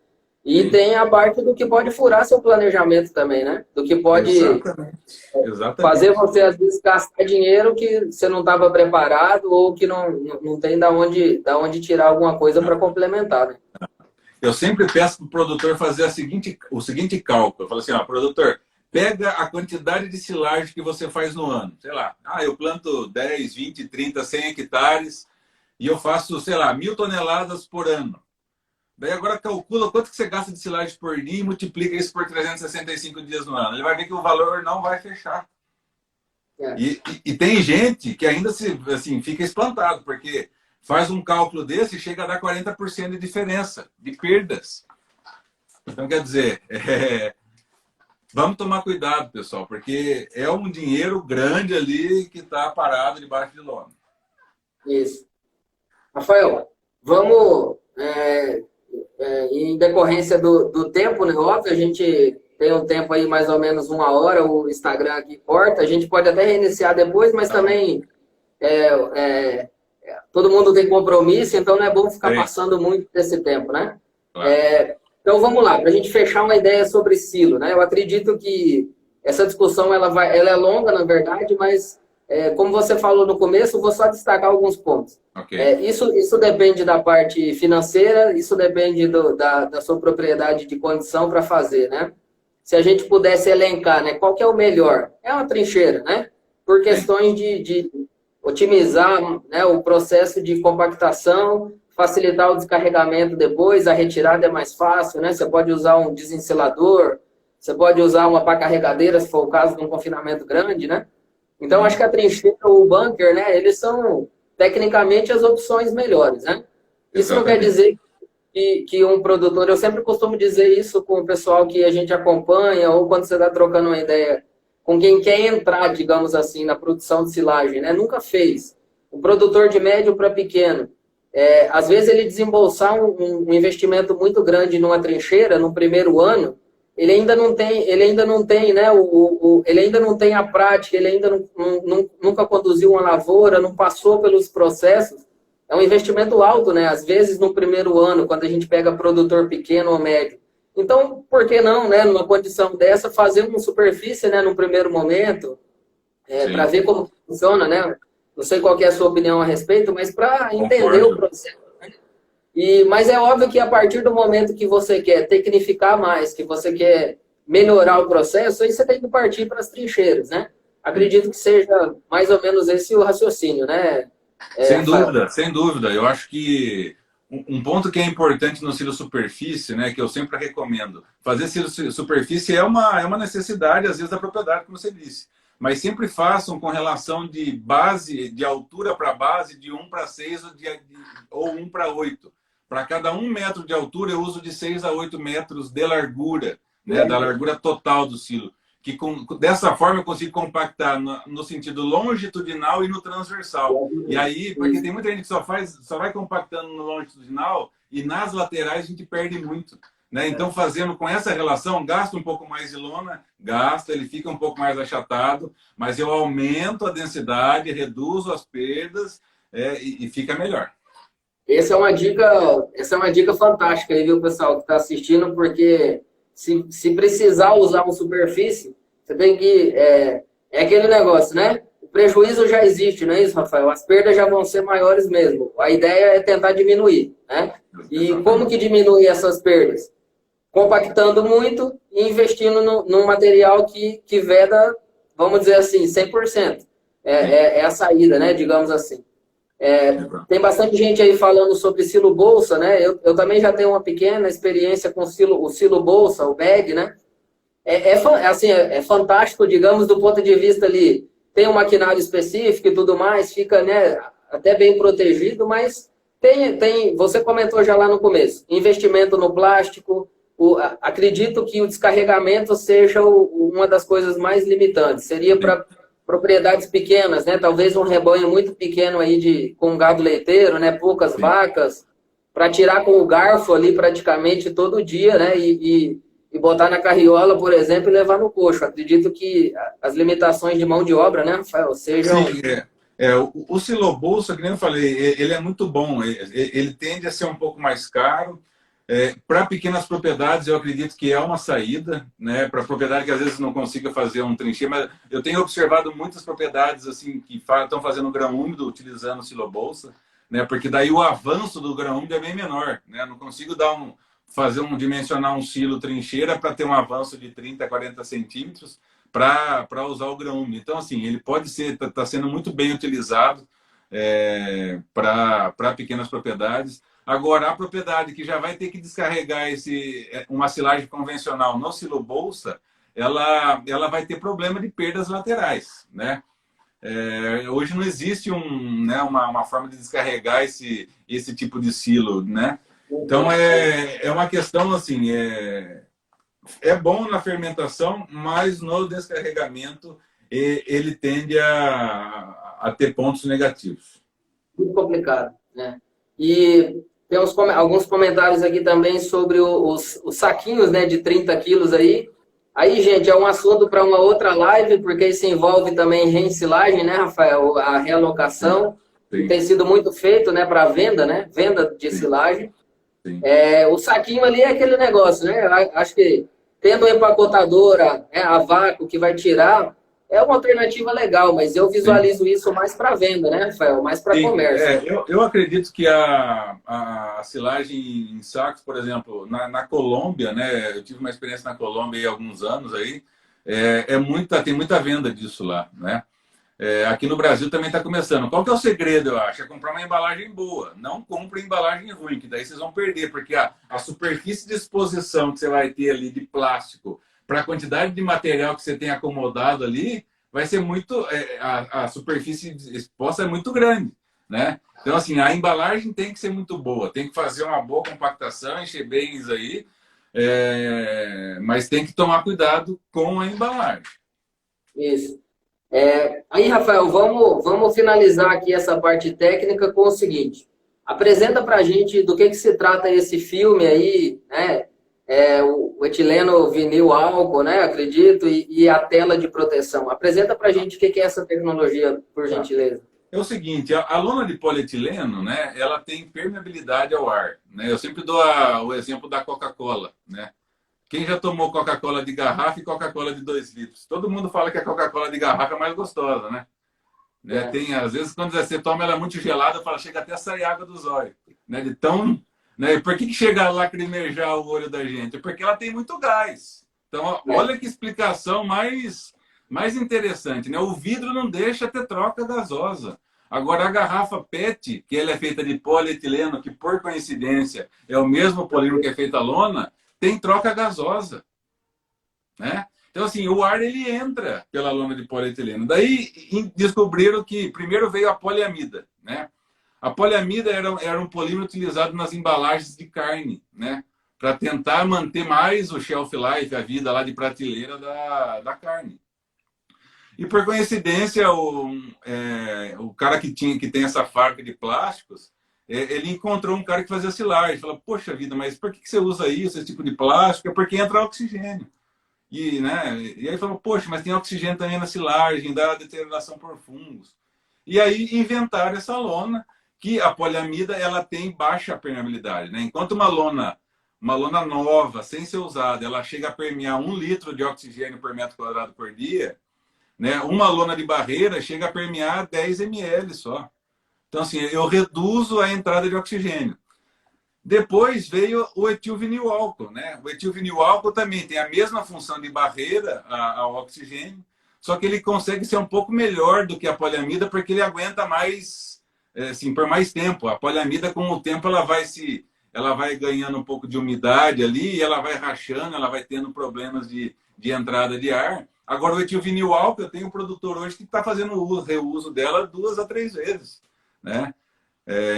E tem a parte do que pode furar seu planejamento também, né? Do que pode Exatamente. Fazer você, às vezes, gastar dinheiro que você não estava preparado ou que não tem da onde tirar alguma coisa para complementar, né? Eu sempre peço para o produtor fazer o seguinte cálculo. Eu falo assim, produtor, pega a quantidade de silagem que você faz no ano. Sei lá, eu planto 10, 20, 30, 100 hectares e eu faço, sei lá, 1.000 toneladas por ano. Daí agora calcula quanto que você gasta de silagem por dia e multiplica isso por 365 dias no ano. Ele vai ver que o valor não vai fechar. E tem gente que ainda fica espantado, porque faz um cálculo desse e chega a dar 40% de diferença, de perdas. Então, quer dizer, vamos tomar cuidado, pessoal, porque é um dinheiro grande ali que está parado debaixo de lona. Isso. Rafael, vamos... em decorrência do tempo, né? Óbvio, a gente tem um tempo aí mais ou menos 1 hora, o Instagram aqui corta, a gente pode até reiniciar depois, mas também todo mundo tem compromisso, então não é bom ficar passando muito desse tempo, né? Claro. Então vamos lá, para a gente fechar uma ideia sobre silo, né? Eu acredito que essa discussão ela é longa, na verdade, mas como você falou no começo, vou só destacar alguns pontos. Okay. Isso depende da parte financeira, isso depende da sua propriedade de condição para fazer, né? Se a gente pudesse elencar, né, qual que é o melhor? É uma trincheira, né? Por questões de otimizar, né, o processo de compactação, facilitar o descarregamento depois, a retirada é mais fácil, né? Você pode usar um desensilador, você pode usar uma pá carregadeira, se for o caso de um confinamento grande, né? Então, acho que a trincheira ou o bunker, né, eles são, tecnicamente, as opções melhores, né? Isso não quer dizer que um produtor... Eu sempre costumo dizer isso com o pessoal que a gente acompanha ou quando você está trocando uma ideia com quem quer entrar, digamos assim, na produção de silagem, né? Nunca fez. Um produtor de médio para pequeno. Às vezes, ele desembolsar um investimento muito grande numa trincheira no primeiro ano, ele ainda não tem, né, ele ainda não tem a prática, ele ainda nunca conduziu uma lavoura, não passou pelos processos. É um investimento alto, né? Às vezes no primeiro ano, quando a gente pega produtor pequeno ou médio. Então, por que não, né, numa condição dessa, fazer uma superfície, né, no primeiro momento, para Sim, ver como funciona, né? Não sei qual que é a sua opinião a respeito, mas para entender o concordo. processo. Mas é óbvio que a partir do momento que você quer tecnificar mais, que você quer melhorar o processo, aí você tem que partir para as trincheiras, né? Sim. Acredito que seja mais ou menos esse o raciocínio, né, Sem Rafael? dúvida, sem dúvida. Eu acho que um ponto que é importante no cílio superfície, né, que eu sempre recomendo, fazer cílio superfície é uma necessidade, às vezes, da propriedade, como você disse. Mas sempre façam com relação de base, de altura para base, de 1:6 ou 1:8. Para cada 1 metro de altura, eu uso de 6 a 8 metros de largura, né, da largura total do silo. Dessa forma eu consigo compactar no sentido longitudinal e no transversal. E aí, porque tem muita gente que só vai compactando no longitudinal e nas laterais a gente perde muito. Né? Então, fazendo com essa relação, gasta um pouco mais de lona, gasta, ele fica um pouco mais achatado, mas eu aumento a densidade, reduzo as perdas e fica melhor. Essa é uma dica fantástica aí, viu, pessoal, que está assistindo, porque se precisar usar uma superfície, você tem que. É aquele negócio, né? O prejuízo já existe, não é isso, Rafael? As perdas já vão ser maiores mesmo. A ideia é tentar diminuir, né? E como que Exatamente. diminui essas perdas? Compactando muito e investindo num material que veda, vamos dizer assim, 100%. Sim, É a saída, né? Digamos assim. exato. Tem bastante gente aí falando sobre silo bolsa, né? Eu também já tenho uma pequena experiência com o silo bolsa, o bag, né? Assim, é fantástico, digamos, do ponto de vista ali. Tem um maquinário específico e tudo mais, fica, né, até bem protegido, mas você comentou já lá no começo, investimento no plástico, acredito que o descarregamento seja uma das coisas mais limitantes. Seria Sim, para propriedades pequenas, né? Talvez um rebanho muito pequeno aí com gado leiteiro, né? Poucas sim. vacas, para tirar com o garfo ali praticamente todo dia, né? E botar na carriola, por exemplo, e levar no coxo. Acredito que as limitações de mão de obra, né, Rafael, Sim, sejam. o silobolsa, que nem eu falei, ele é muito bom. Ele tende a ser um pouco mais caro. Para pequenas propriedades, eu acredito que é uma saída, né? Para propriedade que às vezes não consiga fazer um trincheiro, mas eu tenho observado muitas propriedades assim que estão fazendo grão úmido utilizando o silobolsa, né? Porque daí o avanço do grão úmido é bem menor, né? Não consigo dimensionar um silo trincheira para ter um avanço de 30 a 40 centímetros para usar o grão úmido. Então, assim, ele pode ser, está sendo muito bem utilizado para pequenas propriedades. Agora, a propriedade que já vai ter que descarregar uma silagem convencional no silo bolsa, ela vai ter problema de perdas laterais, né? Hoje não existe uma forma de descarregar esse tipo de silo, né? Então, é uma questão assim, é bom na fermentação, mas no descarregamento ele tende a ter pontos negativos. Muito complicado, né? E tem alguns comentários aqui também sobre os saquinhos, né, de 30 quilos aí. Aí, gente, é um assunto para uma outra live, porque isso envolve também reensilagem, né, Rafael? A Sim, realocação, que sim, tem sido muito feito, né, para venda, né? Venda de sim, silagem. sim. O saquinho ali é aquele negócio, né? Acho que tendo a empacotadora, né, a vácuo que vai tirar, é uma alternativa legal, mas eu Sim. visualizo isso mais para venda, né, Rafael? Mais para Sim, comércio. eu acredito que a silagem em sacos, por exemplo, na Colômbia, né? Eu tive uma experiência na Colômbia há alguns anos aí, tem muita venda disso lá, né? Aqui no Brasil também está começando. Qual que é o segredo, eu acho? É comprar uma embalagem boa. Não compre embalagem ruim, que daí vocês vão perder, porque a superfície de exposição que você vai ter ali de plástico para a quantidade de material que você tem acomodado ali, vai ser muito. A superfície exposta é muito grande, né? Então, assim, a embalagem tem que ser muito boa, tem que fazer uma boa compactação, encher bem isso aí, mas tem que tomar cuidado com a embalagem. Isso. Aí, Rafael, vamos finalizar aqui essa parte técnica com o seguinte. Apresenta para a gente do que se trata esse filme aí, né? O etileno vinil álcool, né? Acredito, e a tela de proteção. Apresenta para a gente o que é essa tecnologia, por Tá. gentileza. É o seguinte, a lona de polietileno, né, ela tem permeabilidade ao ar, né? Eu sempre dou o exemplo da Coca-Cola, né? Quem já tomou Coca-Cola de garrafa e Coca-Cola de 2 litros? Todo mundo fala que a Coca-Cola de garrafa é mais gostosa, né? Tem, às vezes, quando você toma ela muito gelada, fala, chega até a sair água dos olhos. Né? De tão, né? Por que chega a lacrimejar o olho da gente? Porque ela tem muito gás. Então, olha que explicação mais interessante. Né? O vidro não deixa ter troca gasosa. Agora, a garrafa PET, que ela é feita de polietileno, que por coincidência é o mesmo polímero que é feita a lona, tem troca gasosa. Né? Então, assim, o ar ele entra pela lona de polietileno. Daí descobriram que primeiro veio a poliamida. Né? A poliamida era um polímero utilizado nas embalagens de carne, né? Para tentar manter mais o shelf life, a vida lá de prateleira da carne. E por coincidência, o cara que tem essa fábrica de plásticos, ele encontrou um cara que fazia silagem. Falou, poxa vida, mas por que você usa isso, esse tipo de plástico? É porque entra oxigênio. E aí falou, poxa, mas tem oxigênio também na silagem, dá deterioração por fungos. E aí inventaram essa lona, que a poliamida ela tem baixa permeabilidade. Né? Enquanto uma lona nova, sem ser usada, ela chega a permear 1 litro de oxigênio por metro quadrado por dia, né? Uma lona de barreira chega a permear 10 ml só. Então, assim, eu reduzo a entrada de oxigênio. Depois veio o etilvinil álcool, né? O etilvinil álcool também tem a mesma função de barreira ao oxigênio, só que ele consegue ser um pouco melhor do que a poliamida, porque ele aguenta mais, assim, por mais tempo. A poliamida, com o tempo, ela vai ganhando um pouco de umidade ali, e ela vai rachando, ela vai tendo problemas de entrada de ar. Agora, o etilvinil álcool, eu tenho um produtor hoje que está fazendo o reuso dela 2 a 3 vezes, né?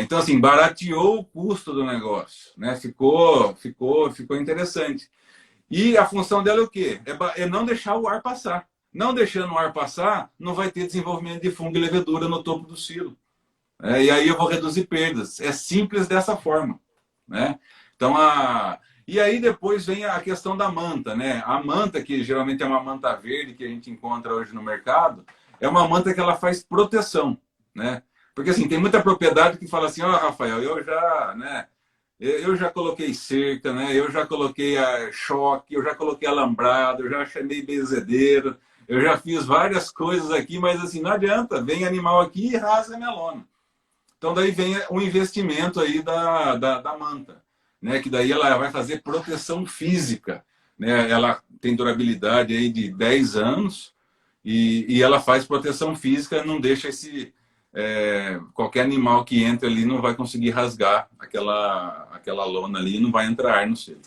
Então, assim, barateou o custo do negócio, né? Ficou interessante. E a função dela é o quê? É não deixar o ar passar. Não deixando o ar passar, não vai ter desenvolvimento de fungo e levedura no topo do silo. E aí eu vou reduzir perdas. É simples dessa forma, né? Então, e aí depois vem a questão da manta, né? A manta, que geralmente é uma manta verde que a gente encontra hoje no mercado, é uma manta que ela faz proteção, né? Porque assim, tem muita propriedade que fala assim, ó, Rafael, eu já coloquei cerca, né? Eu já coloquei choque, eu já coloquei alambrado, eu já chamei benzedeiro, eu já fiz várias coisas aqui, mas assim, não adianta, vem animal aqui e rasga minha lona. Então daí vem o investimento aí da manta, né? Que daí ela vai fazer proteção física, né? Ela tem durabilidade aí de 10 anos e ela faz proteção física, não deixa qualquer animal que entre ali não vai conseguir rasgar aquela lona ali e não vai entrar ar no selo.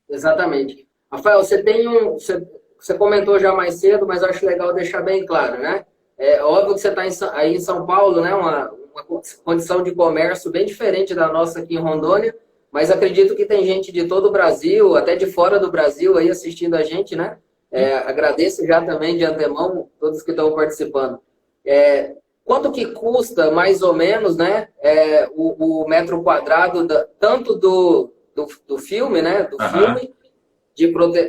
Exatamente. Rafael, você comentou já mais cedo, mas eu acho legal deixar bem claro, né? É óbvio que você está aí em São Paulo, né? Uma condição de comércio bem diferente da nossa aqui em Rondônia, mas acredito que tem gente de todo o Brasil, até de fora do Brasil aí assistindo a gente, né? Agradeço já também de antemão todos que estão participando. Quanto que custa, mais ou menos, né, o metro quadrado, tanto do filme, né, do filme,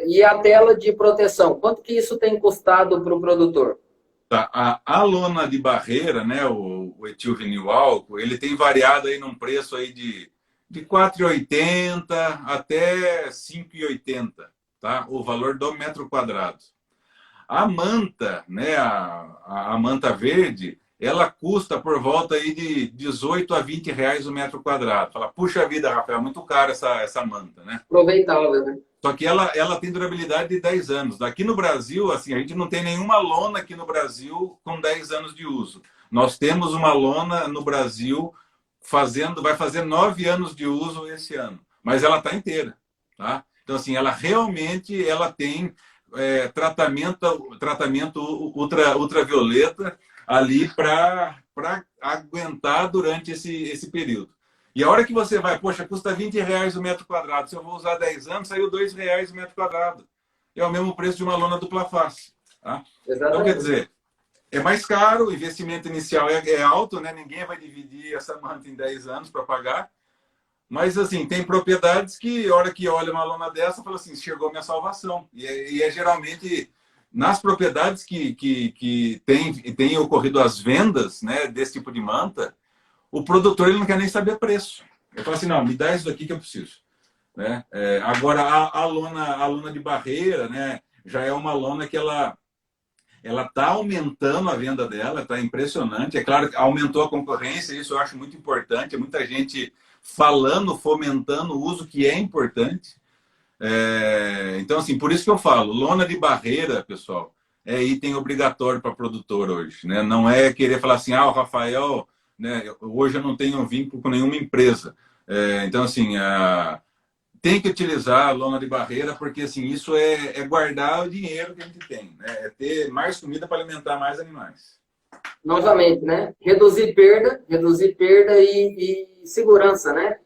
e a tela de proteção? Quanto que isso tem custado para o produtor? Tá. A lona de barreira, né, o etilvinil álcool, ele tem variado aí num preço aí de R$ 4,80 até R$ 5,80, tá? O valor do metro quadrado. A manta, né, a manta verde, ela custa por volta aí de 18 a 20 reais o metro quadrado. Fala, puxa vida, Rafael, muito caro essa manta, né? Aproveitável, né? Só que ela tem durabilidade de 10 anos. Aqui no Brasil, assim, a gente não tem nenhuma lona aqui no Brasil com 10 anos de uso. Nós temos uma lona no Brasil vai fazer 9 anos de uso esse ano. Mas ela está inteira, tá? Então, assim, ela realmente tem tratamento ultravioleta ali para aguentar durante esse período. E a hora que você vai, poxa, custa 20 reais o metro quadrado. Se eu vou usar 10 anos, saiu 2 reais o metro quadrado. É o mesmo preço de uma lona dupla face. Tá? Então, quer dizer, é mais caro, o investimento inicial é alto, né? Ninguém vai dividir essa manta em 10 anos para pagar. Mas, assim, tem propriedades que, a hora que olha uma lona dessa, fala assim, chegou a minha salvação. E é geralmente nas propriedades que tem ocorrido as vendas, né, desse tipo de manta, o produtor ele não quer nem saber preço. Ele fala assim, não, me dá isso daqui que eu preciso. né? Agora, a lona de barreira, né, já é uma lona que ela está aumentando a venda dela, está impressionante. É claro que aumentou a concorrência, isso eu acho muito importante. É muita gente falando, fomentando o uso, que é importante. Então, assim, por isso que eu falo, lona de barreira, pessoal, é item obrigatório para produtor hoje, né? Não é querer falar assim, o Rafael, né, hoje eu não tenho vínculo com nenhuma empresa. Então, assim, tem que utilizar a lona de barreira, porque assim, isso é guardar o dinheiro que a gente tem, né? É ter mais comida para alimentar mais animais. Novamente, né? Reduzir perda e segurança, né?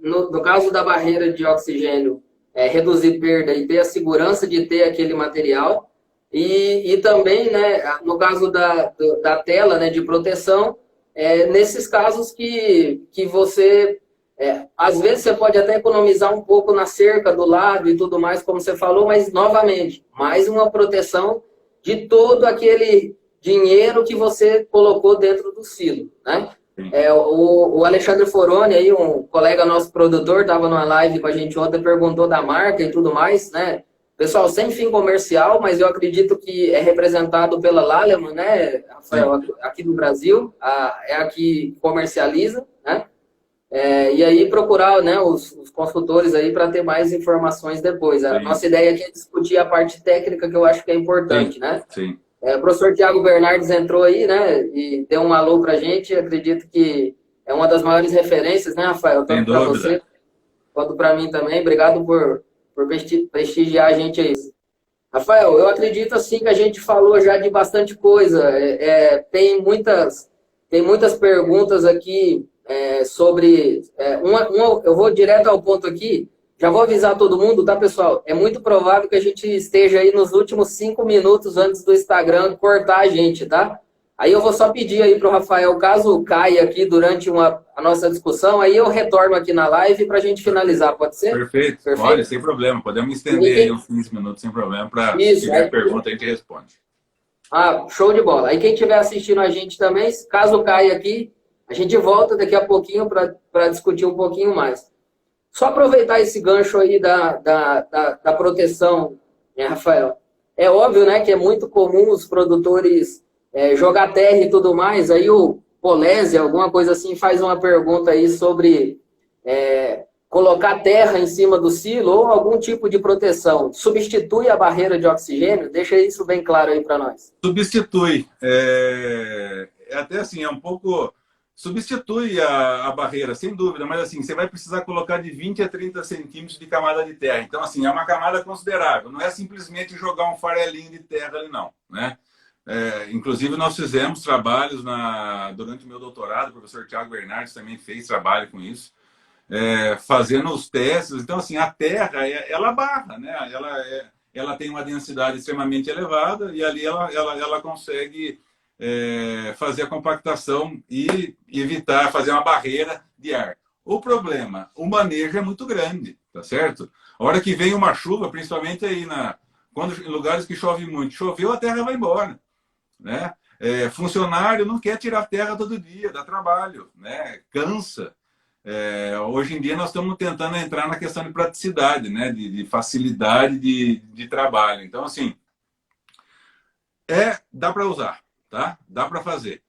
No caso da barreira de oxigênio, reduzir perda e ter a segurança de ter aquele material. E também, né, no caso da tela, né, de proteção, nesses casos que você... às vezes você pode até economizar um pouco na cerca do lado e tudo mais, como você falou, mas, novamente, mais uma proteção de todo aquele dinheiro que você colocou dentro do silo, né? O Alexandre Foroni, aí, um colega nosso produtor, estava numa live com a gente ontem, perguntou da marca e tudo mais, né? Pessoal, sem fim comercial, mas eu acredito que é representado pela Lallemand, né, Rafael, aqui no Brasil, é a que comercializa, né? E aí procurar, né, os consultores aí para ter mais informações depois. A nossa ideia aqui é discutir a parte técnica, que eu acho que é importante, né? Sim. O professor Tiago Bernardes entrou aí, né, e deu um alô para a gente. Acredito que é uma das maiores referências, né, Rafael? Tanto para você quanto para mim também. Obrigado por prestigiar a gente aí. Rafael, eu acredito assim que a gente falou já de bastante coisa. Tem muitas perguntas aqui sobre... eu vou direto ao ponto aqui. Já vou avisar todo mundo, tá, pessoal? É muito provável que a gente esteja aí nos últimos 5 minutos antes do Instagram cortar a gente, tá? Aí eu vou só pedir aí para o Rafael, caso caia aqui durante a nossa discussão, aí eu retorno aqui na live para a gente finalizar, pode ser? Perfeito. Olha, sem problema. Podemos estender aí uns 15 minutos sem problema. Se tiver pergunta, a gente responde. Show de bola. Aí quem estiver assistindo a gente também, caso caia aqui, a gente volta daqui a pouquinho para discutir um pouquinho mais. Só aproveitar esse gancho aí da proteção, né, Rafael? É óbvio, né, que é muito comum os produtores jogar terra e tudo mais. Aí o Polese, alguma coisa assim, faz uma pergunta aí sobre colocar terra em cima do silo ou algum tipo de proteção. Substitui a barreira de oxigênio? Deixa isso bem claro aí para nós. Substitui. Até assim, é um pouco... Substitui a barreira, sem dúvida, mas assim, você vai precisar colocar de 20 a 30 centímetros de camada de terra. Então, assim, é uma camada considerável. Não é simplesmente jogar um farelinho de terra ali, não, né? Inclusive, nós fizemos trabalhos durante o meu doutorado, o professor Tiago Bernardes também fez trabalho com isso, fazendo os testes. Então, assim, a terra, ela barra, né? Ela tem uma densidade extremamente elevada e ali ela consegue... fazer a compactação e evitar fazer uma barreira de ar. O problema, o manejo é muito grande, tá certo? A hora que vem uma chuva, principalmente aí em lugares que chove muito, choveu, a terra vai embora, né? Funcionário não quer tirar terra todo dia, dá trabalho, né? Cansa. Hoje em dia nós estamos tentando entrar na questão de praticidade, né? De facilidade de trabalho. Então, assim, dá para usar. Tá? Dá para fazer.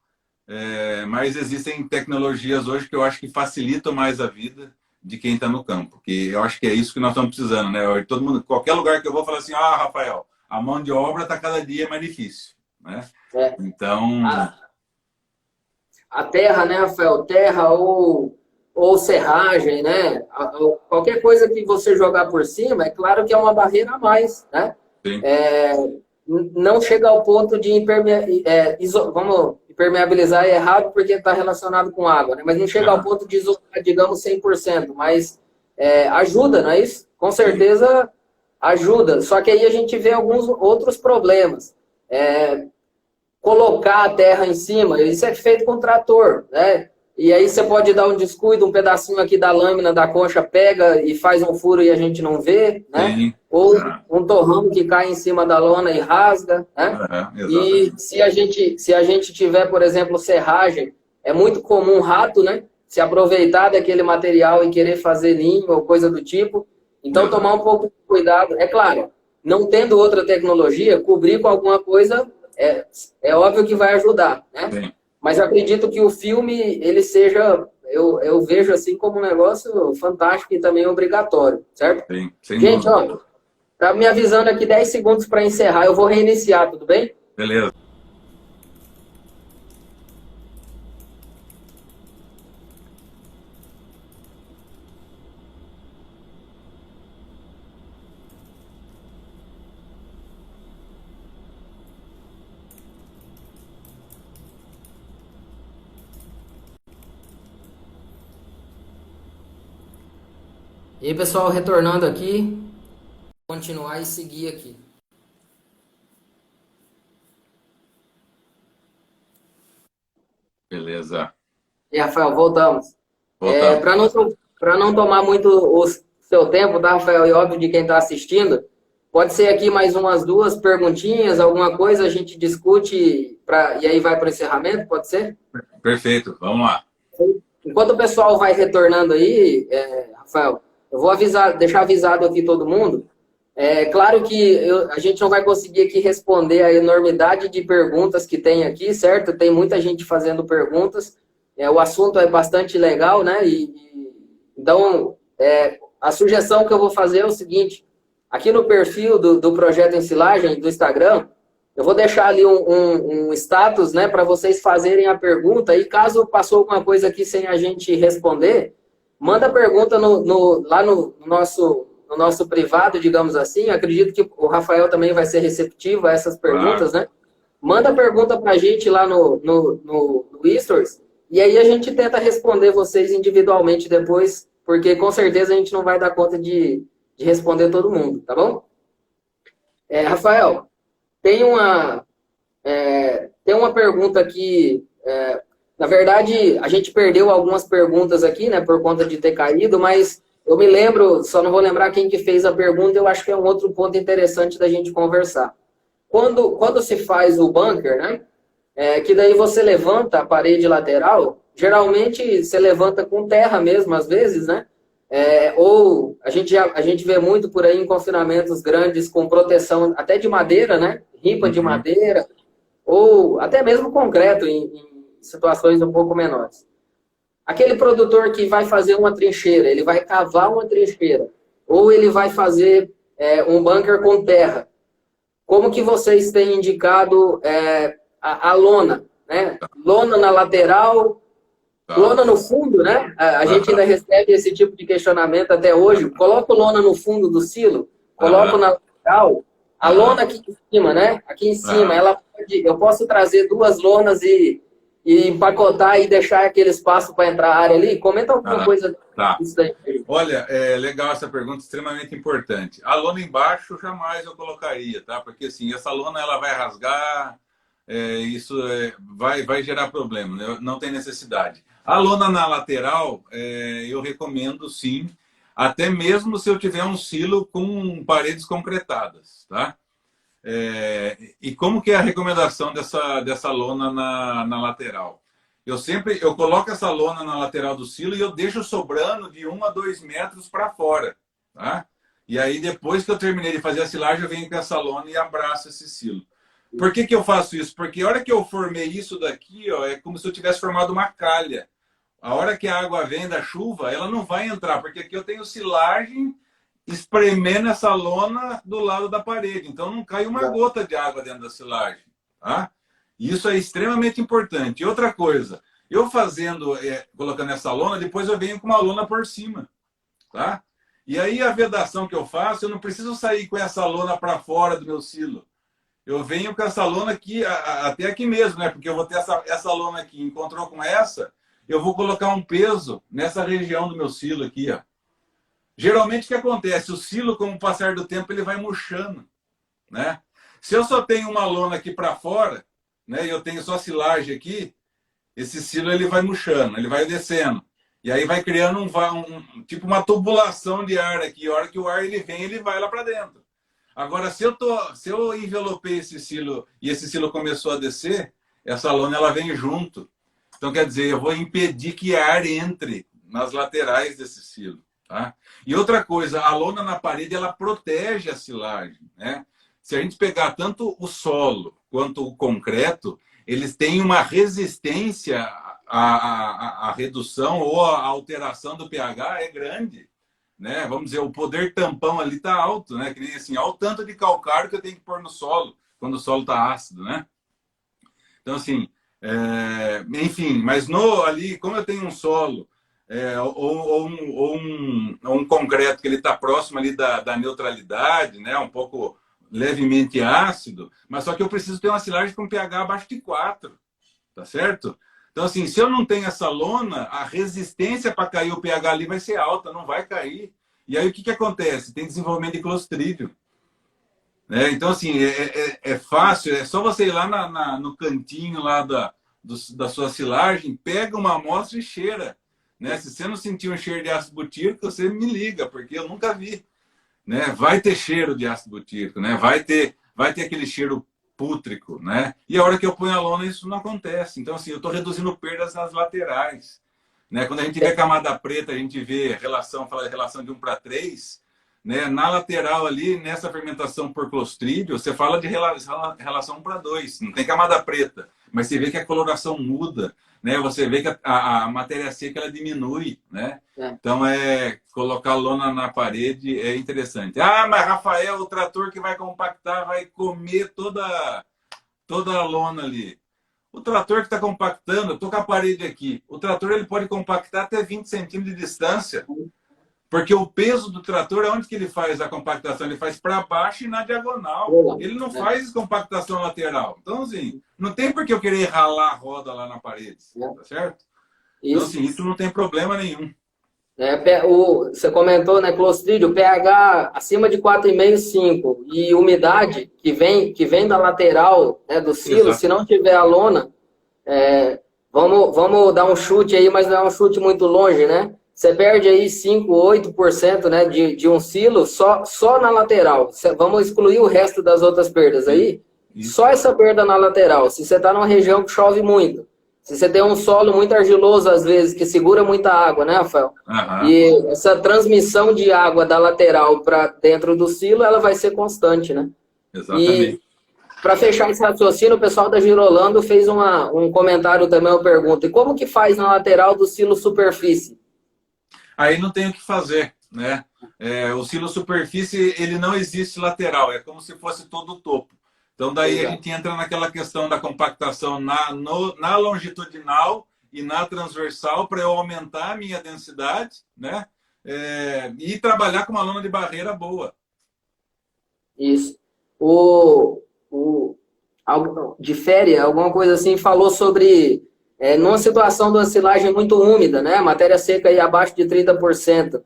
Mas existem tecnologias hoje que eu acho que facilitam mais a vida de quem está no campo. Que eu acho que é isso que nós estamos precisando, né? Todo mundo, qualquer lugar que eu vou falar assim, Rafael, a mão de obra está cada dia mais difícil, né? Então... A terra, né, Rafael? Terra ou serragem, né? Qualquer coisa que você jogar por cima, é claro que é uma barreira a mais, né? Sim. Não chega ao ponto de impermeabilizar é errado porque está relacionado com água, né? Mas não chega ao ponto de isolar, digamos, 100%, mas ajuda, não é isso? Com certeza ajuda, só que aí a gente vê alguns outros problemas. Colocar a terra em cima, isso é feito com trator, né? E aí você pode dar um descuido, um pedacinho aqui da lâmina da concha pega e faz um furo e a gente não vê, né? Sim. Ou um torrão que cai em cima da lona e rasga, né? E se a gente tiver, por exemplo, serragem, é muito comum rato, né? se aproveitar daquele material e querer fazer ninho ou coisa do tipo. Então, tomar um pouco de cuidado. É claro, não tendo outra tecnologia, cobrir com alguma coisa é óbvio que vai ajudar, né? Sim. Mas eu acredito que o filme, ele seja, eu vejo assim como um negócio fantástico e também obrigatório, certo? Sim, sem Gente, dúvida. ó, tá me avisando aqui 10 segundos para encerrar, eu vou reiniciar, tudo bem? Beleza. E aí, pessoal, retornando aqui, continuar e seguir aqui. Beleza. E, Rafael, voltamos. Voltamos. Para não tomar muito o seu tempo, tá, Rafael? E óbvio de quem está assistindo, pode ser aqui mais umas duas perguntinhas, alguma coisa, a gente discute e aí vai para o encerramento, pode ser? Perfeito. Vamos lá. Enquanto o pessoal vai retornando aí, Rafael, eu vou deixar avisado aqui todo mundo. É claro que a gente não vai conseguir aqui responder a enormidade de perguntas que tem aqui, certo? Tem muita gente fazendo perguntas. O assunto é bastante legal, né? Então, a sugestão que eu vou fazer é o seguinte: aqui no perfil do Projeto Ensilagem do Instagram, eu vou deixar ali um status, né, para vocês fazerem a pergunta. E caso passou alguma coisa aqui sem a gente responder, manda a pergunta lá no nosso privado, digamos assim. Eu acredito que o Rafael também vai ser receptivo a essas perguntas, Claro. né? Manda a pergunta para a gente lá no Stories, e aí a gente tenta responder vocês individualmente depois, porque com certeza a gente não vai dar conta de responder todo mundo, tá bom? Rafael, tem uma pergunta aqui. Na verdade, a gente perdeu algumas perguntas aqui, né, por conta de ter caído, mas eu me lembro, só não vou lembrar quem que fez a pergunta, eu acho que é um outro ponto interessante da gente conversar. Quando se faz o bunker, né, que daí você levanta a parede lateral, geralmente você levanta com terra mesmo, às vezes, né? Ou a gente vê muito por aí em confinamentos grandes com proteção até de madeira, né? Ripa de madeira, ou até mesmo concreto em situações um pouco menores. Aquele produtor que vai fazer uma trincheira, ele vai cavar uma trincheira, ou ele vai fazer um bunker com terra. Como que vocês têm indicado a lona, né? Lona na lateral, lona no fundo, né? A gente ainda recebe esse tipo de questionamento até hoje. Coloco lona no fundo do silo, coloco na lateral, a lona aqui em cima, né? Aqui em cima, eu posso trazer duas lonas e empacotar e deixar aquele espaço para entrar a área ali? Comenta alguma coisa disso daí. Olha, é legal essa pergunta, extremamente importante. A lona embaixo jamais eu colocaria, tá? Porque assim, essa lona ela vai rasgar, isso vai gerar problema, né? Não tem necessidade. A lona na lateral, eu recomendo sim, até mesmo se eu tiver um silo com paredes concretadas, tá? E como que é a recomendação dessa lona na lateral? Eu coloco essa lona na lateral do silo e eu deixo sobrando de 1 a 2 metros para fora, tá? E aí depois que eu terminei de fazer a silagem, eu venho com essa lona e abraço esse silo. Por que eu faço isso? Porque a hora que eu formei isso daqui, ó, é como se eu tivesse formado uma calha. A hora que a água vem da chuva, ela não vai entrar, porque aqui eu tenho silagem espremendo essa lona do lado da parede. Então não cai uma gota de água dentro da silagem. Tá? Isso é extremamente importante. E outra coisa, eu colocando essa lona, depois eu venho com uma lona por cima. Tá? E aí a vedação que eu faço, eu não preciso sair com essa lona para fora do meu silo. Eu venho com essa lona aqui, até aqui mesmo, né? Porque eu vou ter essa lona aqui, encontrou com essa, eu vou colocar um peso nessa região do meu silo aqui, ó. Geralmente o que acontece? O silo, com o passar do tempo, ele vai murchando, né? Se eu só tenho uma lona aqui para fora, né? E eu tenho só silagem aqui, esse silo ele vai murchando, ele vai descendo. E aí vai criando tipo uma tubulação de ar aqui. A hora que o ar ele vem, ele vai lá para dentro. Agora, se eu envelopei esse silo e esse silo começou a descer, essa lona ela vem junto. Então, quer dizer, eu vou impedir que ar entre nas laterais desse silo. Tá? E outra coisa, a lona na parede, ela protege a silagem. Né? Se a gente pegar tanto o solo quanto o concreto, eles têm uma resistência à redução ou à alteração do pH é grande. Né? Vamos dizer, o poder tampão ali está alto, né? Que nem assim, olha o tanto de calcário que eu tenho que pôr no solo quando o solo está ácido, né? Então, assim, enfim, mas ali, como eu tenho um solo ou um concreto que ele está próximo ali da neutralidade, né? Um pouco levemente ácido, mas só que eu preciso ter uma silagem com pH abaixo de 4, tá certo? Então, assim, se eu não tenho essa lona, a resistência para cair o pH ali vai ser alta, não vai cair. E aí o que acontece? Tem desenvolvimento de clostridium. Né? Então, assim, é fácil, é só você ir lá no cantinho lá da sua silagem, pega uma amostra e cheira. Né? Se você não sentir um cheiro de ácido butírico, você me liga, porque eu nunca vi. Né? Vai ter cheiro de ácido butírico, né? Vai ter aquele cheiro pútrico, né? E a hora que eu ponho a lona, isso não acontece. Então, assim, eu estou reduzindo perdas nas laterais. Né? Quando a gente vê camada preta, a gente vê fala de relação de 1:3, né? Na lateral ali, nessa fermentação por clostrídio, você fala de relação 1:2. Não tem camada preta, mas você vê que a coloração muda, né? Você vê que a matéria seca ela diminui, né? Então, colocar lona na parede é interessante. Ah, mas Rafael, o trator que vai compactar vai comer toda a lona ali. O trator que está compactando, eu estou com a parede aqui, o trator ele pode compactar até 20 centímetros de distância. Porque o peso do trator, onde que ele faz a compactação? Ele faz para baixo e na diagonal. Ele não faz compactação lateral. Então, assim, não tem por que eu querer ralar a roda lá na parede. Tá certo? Então, assim, isso não tem problema nenhum. Você comentou, né, clostrídio, pH acima de 4,5, 5. E umidade que vem da lateral, né, do silo, exato. Se não tiver a lona, vamos dar um chute aí, mas não é um chute muito longe, né? Você perde aí 5, 8%, né, de um silo só na lateral. Vamos excluir o resto das outras perdas aí. Isso. Só essa perda na lateral. Se você está numa região que chove muito, se você tem um solo muito argiloso, às vezes, que segura muita água, né, Rafael? Uhum. E essa transmissão de água da lateral para dentro do silo, ela vai ser constante, né? Exatamente. E para fechar esse raciocínio, o pessoal da Girolando fez um comentário também, eu pergunto, e como que faz na lateral do silo superfície? Aí não tem o que fazer, né? O silo superfície, ele não existe lateral, é como se fosse todo o topo. Então, daí exato. A gente entra naquela questão da compactação na longitudinal e na transversal para eu aumentar a minha densidade, né? E trabalhar com uma lona de barreira boa. Isso. Difere, alguma coisa assim, falou sobre... numa situação de uma silagem muito úmida, né? Matéria seca aí abaixo de 30%,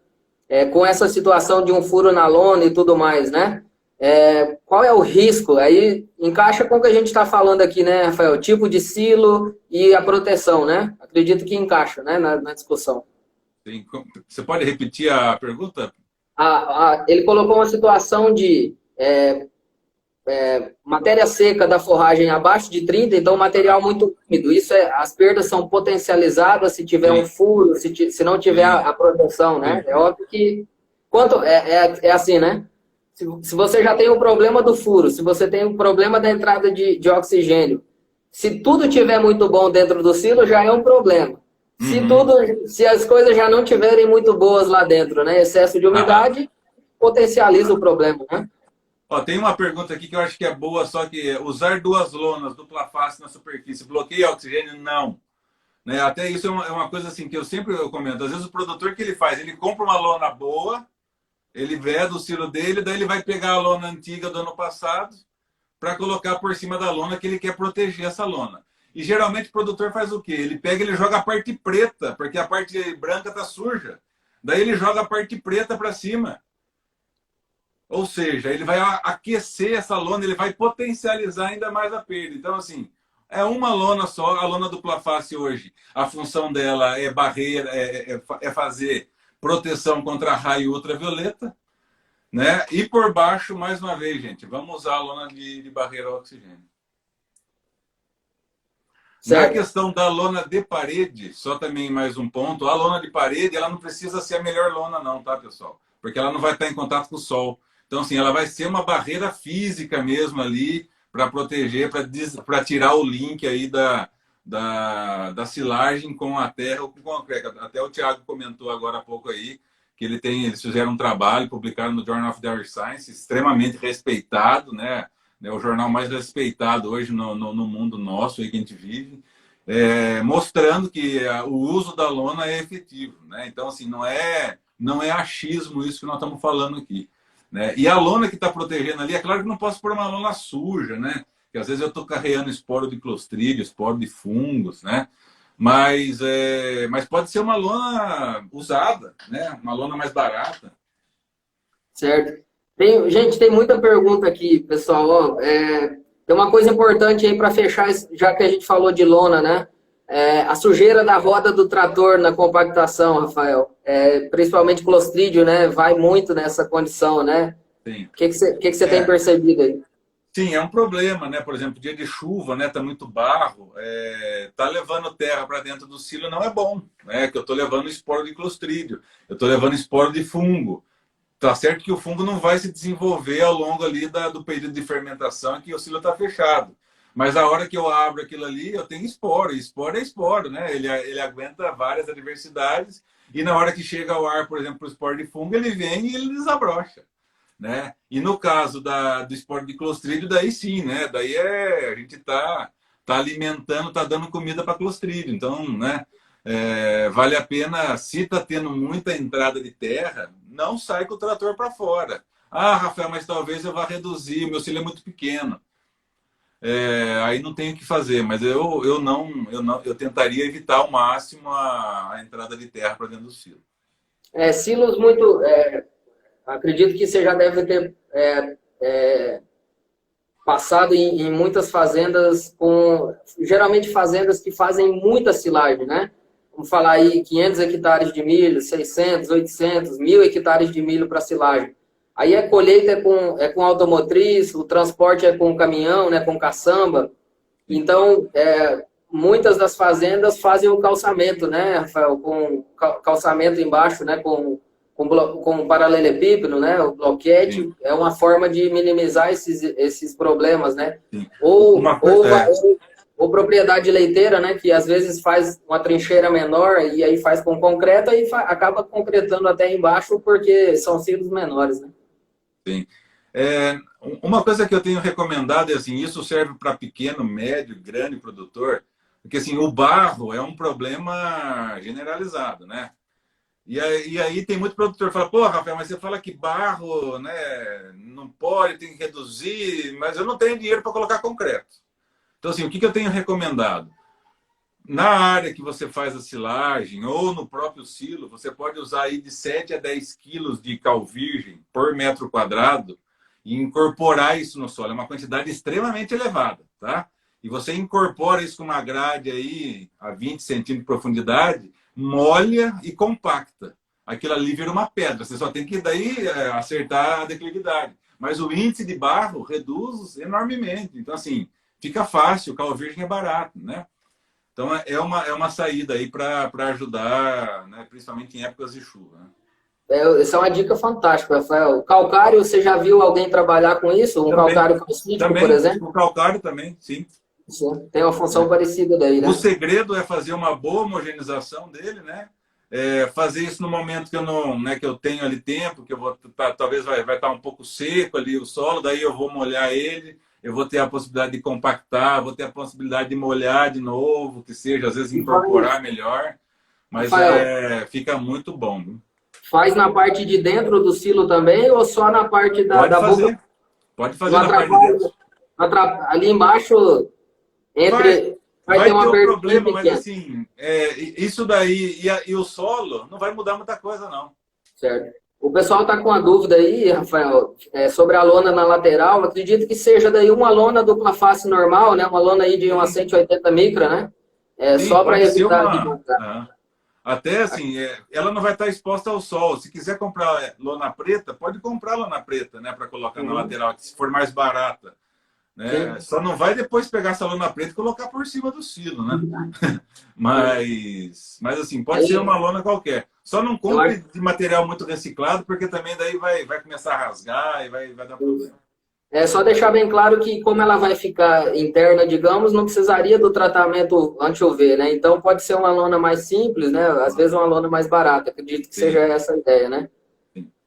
com essa situação de um furo na lona e tudo mais, né? Qual é o risco? Aí encaixa com o que a gente está falando aqui, né, Rafael? Tipo de silo e a proteção, né? Acredito que encaixa, né, na discussão. Sim. Você pode repetir a pergunta? Ele colocou uma situação de matéria seca da forragem abaixo de 30, então material muito úmido. Isso as perdas são potencializadas se tiver um furo, se não tiver a proteção, né? É óbvio que é assim, né? Se você já tem o problema do furo, se você tem o problema da entrada de oxigênio, se tudo tiver muito bom dentro do silo, já é um problema. Se as coisas já não tiverem muito boas lá dentro, né? Excesso de umidade potencializa o problema, né? Tem uma pergunta aqui que eu acho que é boa, só que usar 2 lonas dupla face na superfície bloqueia oxigênio? Não. Né? Até isso é uma coisa assim que eu sempre comento. Às vezes o produtor que ele faz, ele compra uma lona boa, ele veda o silo dele, daí ele vai pegar a lona antiga do ano passado para colocar por cima da lona que ele quer proteger essa lona. E geralmente o produtor faz o quê? Ele pega e ele joga a parte preta, porque a parte branca está suja. Daí ele joga a parte preta para cima. Ou seja, ele vai aquecer essa lona, ele vai potencializar ainda mais a perda. Então, assim, é uma lona só, a lona dupla face hoje. A função dela é barreira, é fazer proteção contra raio ultravioleta, né? E por baixo, mais uma vez, gente, vamos usar a lona de barreira ao oxigênio. Na Certo. questão da lona de parede, só também mais um ponto, a lona de parede, ela não precisa ser a melhor lona não, tá, pessoal? Porque ela não vai estar em contato com o sol. Então, assim, ela vai ser uma barreira física mesmo ali para proteger, para tirar o link aí da silagem com a terra ou com o concreto. Até o Thiago comentou agora há pouco aí que eles fizeram um trabalho, publicaram no Journal of the Earth Science, extremamente respeitado, né? É o jornal mais respeitado hoje no mundo nosso aí que a gente vive, mostrando que o uso da lona é efetivo, né? Então, assim, não é achismo isso que nós estamos falando aqui, né? E a lona que está protegendo ali, é claro que não posso pôr uma lona suja, né? Porque às vezes eu estou carregando esporo de clostridio, esporo de fungos, né? Mas pode ser uma lona usada, né? Uma lona mais barata. Certo. Gente, tem muita pergunta aqui, pessoal. Ó, tem uma coisa importante aí para fechar, já que a gente falou de lona, né? A sujeira da roda do trator na compactação, Rafael. Principalmente clostridio, né? Vai muito nessa condição, né? Sim. O que você tem percebido aí? Sim, é um problema, né? Por exemplo, dia de chuva, né? Tá muito barro, tá levando terra para dentro do silo não é bom, né? Que eu tô levando esporo de clostridio, eu tô levando esporo de fungo. Tá certo que o fungo não vai se desenvolver ao longo ali do período de fermentação que o silo está fechado. Mas a hora que eu abro aquilo ali, eu tenho esporo. E esporo é esporo, né? Ele aguenta várias adversidades. E na hora que chega ao ar, por exemplo, o esporo de fungo, ele vem e ele desabrocha, né? E no caso do esporo de clostridio, daí sim, né? Daí a gente tá alimentando, tá dando comida para clostridio. Então, né? Vale a pena, se está tendo muita entrada de terra, não sai com o trator para fora. Ah, Rafael, mas talvez eu vá reduzir, o meu silo é muito pequeno. Aí não tenho o que fazer, mas eu tentaria evitar ao máximo a entrada de terra para dentro do silo. Silos muito. Acredito que você já deve ter passado em muitas fazendas geralmente fazendas que fazem muita silagem, né? Vamos falar aí 500 hectares de milho, 600, 800, 1.000 hectares de milho para silagem. Aí a colheita é com automotriz, o transporte é com caminhão, né, com caçamba. Então, muitas das fazendas fazem o calçamento, né, Rafael, com calçamento embaixo, né, com paralelepípedo, né, o bloquete. Sim. É uma forma de minimizar esses problemas, né? Sim. Ou propriedade leiteira, né, que às vezes faz uma trincheira menor e aí faz com concreto e acaba concretando até embaixo porque são silos menores, né? Sim. Uma coisa que eu tenho recomendado é assim, isso serve para pequeno, médio, grande produtor, porque assim, o barro é um problema generalizado, né? E aí tem muito produtor que fala, pô, Rafael, mas você fala que barro, né, não pode, tem que reduzir, mas eu não tenho dinheiro para colocar concreto. Então, assim, o que eu tenho recomendado? Na área que você faz a silagem ou no próprio silo, você pode usar aí de 7 a 10 quilos de cal virgem por metro quadrado e incorporar isso no solo. É uma quantidade extremamente elevada, tá? E você incorpora isso com uma grade aí a 20 centímetros de profundidade, molha e compacta. Aquilo ali vira uma pedra. Você só tem que daí acertar a declividade. Mas o índice de barro reduz enormemente. Então, assim, fica fácil, o cal virgem é barato, né? Então, é uma saída aí para ajudar, né, principalmente em épocas de chuva. Né? Essa é uma dica fantástica, Rafael. Calcário, você já viu alguém trabalhar com isso? Um também, calcário calcítico, por exemplo? O calcário também, sim. Sim, tem uma função parecida daí, né? O segredo é fazer uma boa homogeneização dele, né? Fazer isso no momento que eu não, né, que eu tenho ali tempo, que eu vou talvez vai estar um pouco seco ali o solo, daí eu vou molhar ele, eu vou ter a possibilidade de compactar, vou ter a possibilidade de molhar de novo, que seja às vezes incorporar melhor, mas fica muito bom. Viu? Faz na parte de dentro do silo também ou só na parte da boca? Pode fazer na parte de dentro. Ali embaixo vai ter uma um problema, mas assim, isso daí e o solo não vai mudar muita coisa, não. Certo. O pessoal está com a dúvida aí, Rafael, sobre a lona na lateral. Acredito que seja daí uma lona dupla face normal, né? Uma lona aí de umas 180 micra, né? Sim, só para evitar até assim, ela não vai estar exposta ao sol. Se quiser comprar lona preta, pode comprar lona preta, né? Para colocar na lateral, que se for mais barata. né? Só não vai depois pegar essa lona preta e colocar por cima do silo, né? Mas assim, pode ser uma lona qualquer. Só não compre de material muito reciclado, porque também daí vai começar a rasgar e vai dar problema. É só deixar bem claro que, como ela vai ficar interna, digamos, não precisaria do tratamento anti-UV, né? Então, pode ser uma lona mais simples, né? Às vezes uma lona mais barata. Acredito que seja essa a ideia, né?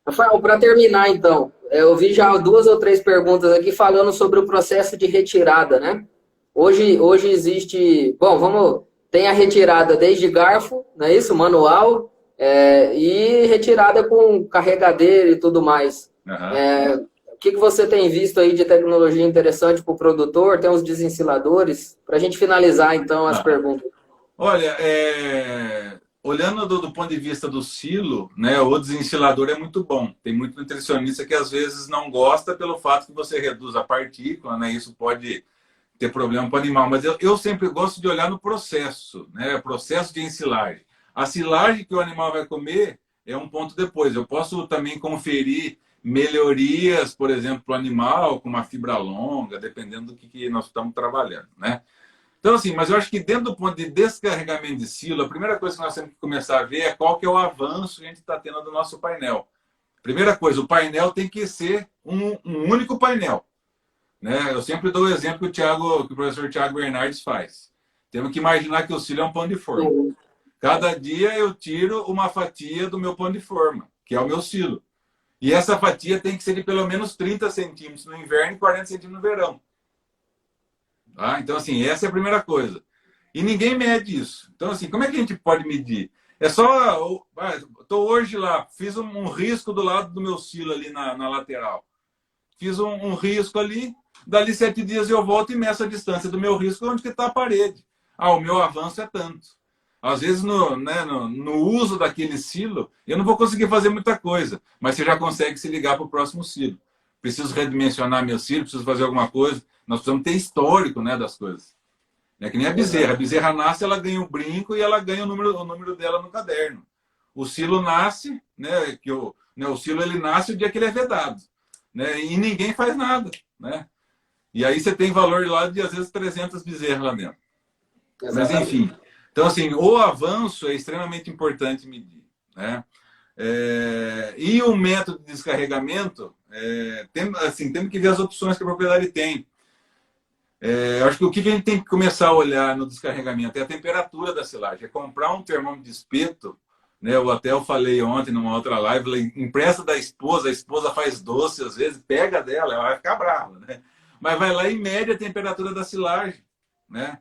Rafael, para terminar, então, eu vi já 2 ou 3 perguntas aqui falando sobre o processo de retirada, né? Hoje existe... Bom, tem a retirada desde garfo, não é isso? Manual, e retirada com carregadeira e tudo mais. Uhum. O que você tem visto aí de tecnologia interessante para o produtor? Tem os desensiladores? Para a gente finalizar, então, as perguntas. Olha, olhando do ponto de vista do silo, né, o desensilador é muito bom. Tem muito nutricionista que às vezes não gosta pelo fato que você reduz a partícula, né? Isso pode ter problema para o animal. Mas eu sempre gosto de olhar no processo, né? O processo de ensilagem. A silagem que o animal vai comer é um ponto depois. Eu posso também conferir melhorias, por exemplo, para o animal, com uma fibra longa, dependendo do que nós estamos trabalhando, né? Então, assim, mas eu acho que dentro do ponto de descarregamento de silo, a primeira coisa que nós temos que começar a ver é qual que é o avanço que a gente está tendo do nosso painel. Primeira coisa, o painel tem que ser um único painel, né? Eu sempre dou o exemplo que o professor Tiago Bernardes faz. Temos que imaginar que o silo é um pão de forma. Cada dia eu tiro uma fatia do meu pão de forma, que é o meu silo. E essa fatia tem que ser de pelo menos 30 centímetros no inverno e 40 centímetros no verão. Tá? Então, assim, essa é a primeira coisa. E ninguém mede isso. Então, assim, como é que a gente pode medir? É só... Estou hoje lá, fiz um risco do lado do meu silo ali na lateral. Fiz um risco ali, dali 7 dias eu volto e meço a distância do meu risco onde que está a parede. O meu avanço é tanto. Às vezes, no uso daquele silo, eu não vou conseguir fazer muita coisa, mas você já consegue se ligar para o próximo silo. Preciso redimensionar meu silo, preciso fazer alguma coisa. Nós precisamos ter histórico, né, das coisas. É que nem a bezerra. A bezerra nasce, ela ganha um brinco e ela ganha o número dela no caderno. O silo nasce, né, o silo ele nasce o dia que ele é vedado, né, e ninguém faz nada, né? E aí você tem valor lá de, às vezes, 300 bezerras lá dentro. Exatamente. Mas, enfim... Então, assim, o avanço é extremamente importante medir, né? E o método de descarregamento, temos que ver as opções que a propriedade tem. Acho que o que a gente tem que começar a olhar no descarregamento é a temperatura da silagem. É comprar um termômetro de espeto, né? Eu falei ontem numa outra live, empresta da esposa, a esposa faz doce às vezes, pega dela, ela vai ficar brava, né? Mas vai lá e mede a temperatura da silagem, né?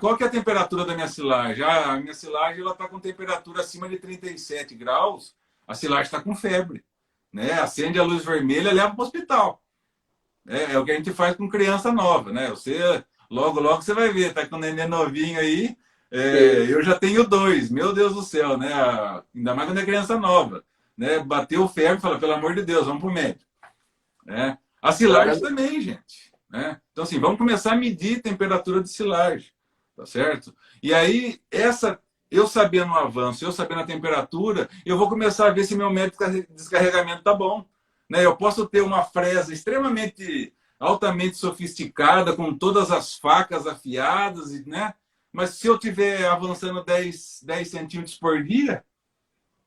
Qual que é a temperatura da minha silagem? A minha silagem está com temperatura acima de 37 graus, a silagem está com febre, né? Acende a luz vermelha e leva para o hospital. É o que a gente faz com criança nova, né? Logo você vai ver, tá com um neném novinho aí, eu já tenho 2, meu Deus do céu, né? Ainda mais quando é criança nova, né? Bateu febre e fala, pelo amor de Deus, vamos para o médico. Né? A silagem também, gente. Né? Então, assim, vamos começar a medir temperatura de silagem. Tá certo? E aí, eu sabendo o avanço, eu sabendo a temperatura, eu vou começar a ver se meu método de descarregamento está bom. Né? Eu posso ter uma fresa altamente sofisticada, com todas as facas afiadas, né? Mas se eu estiver avançando 10 centímetros por dia,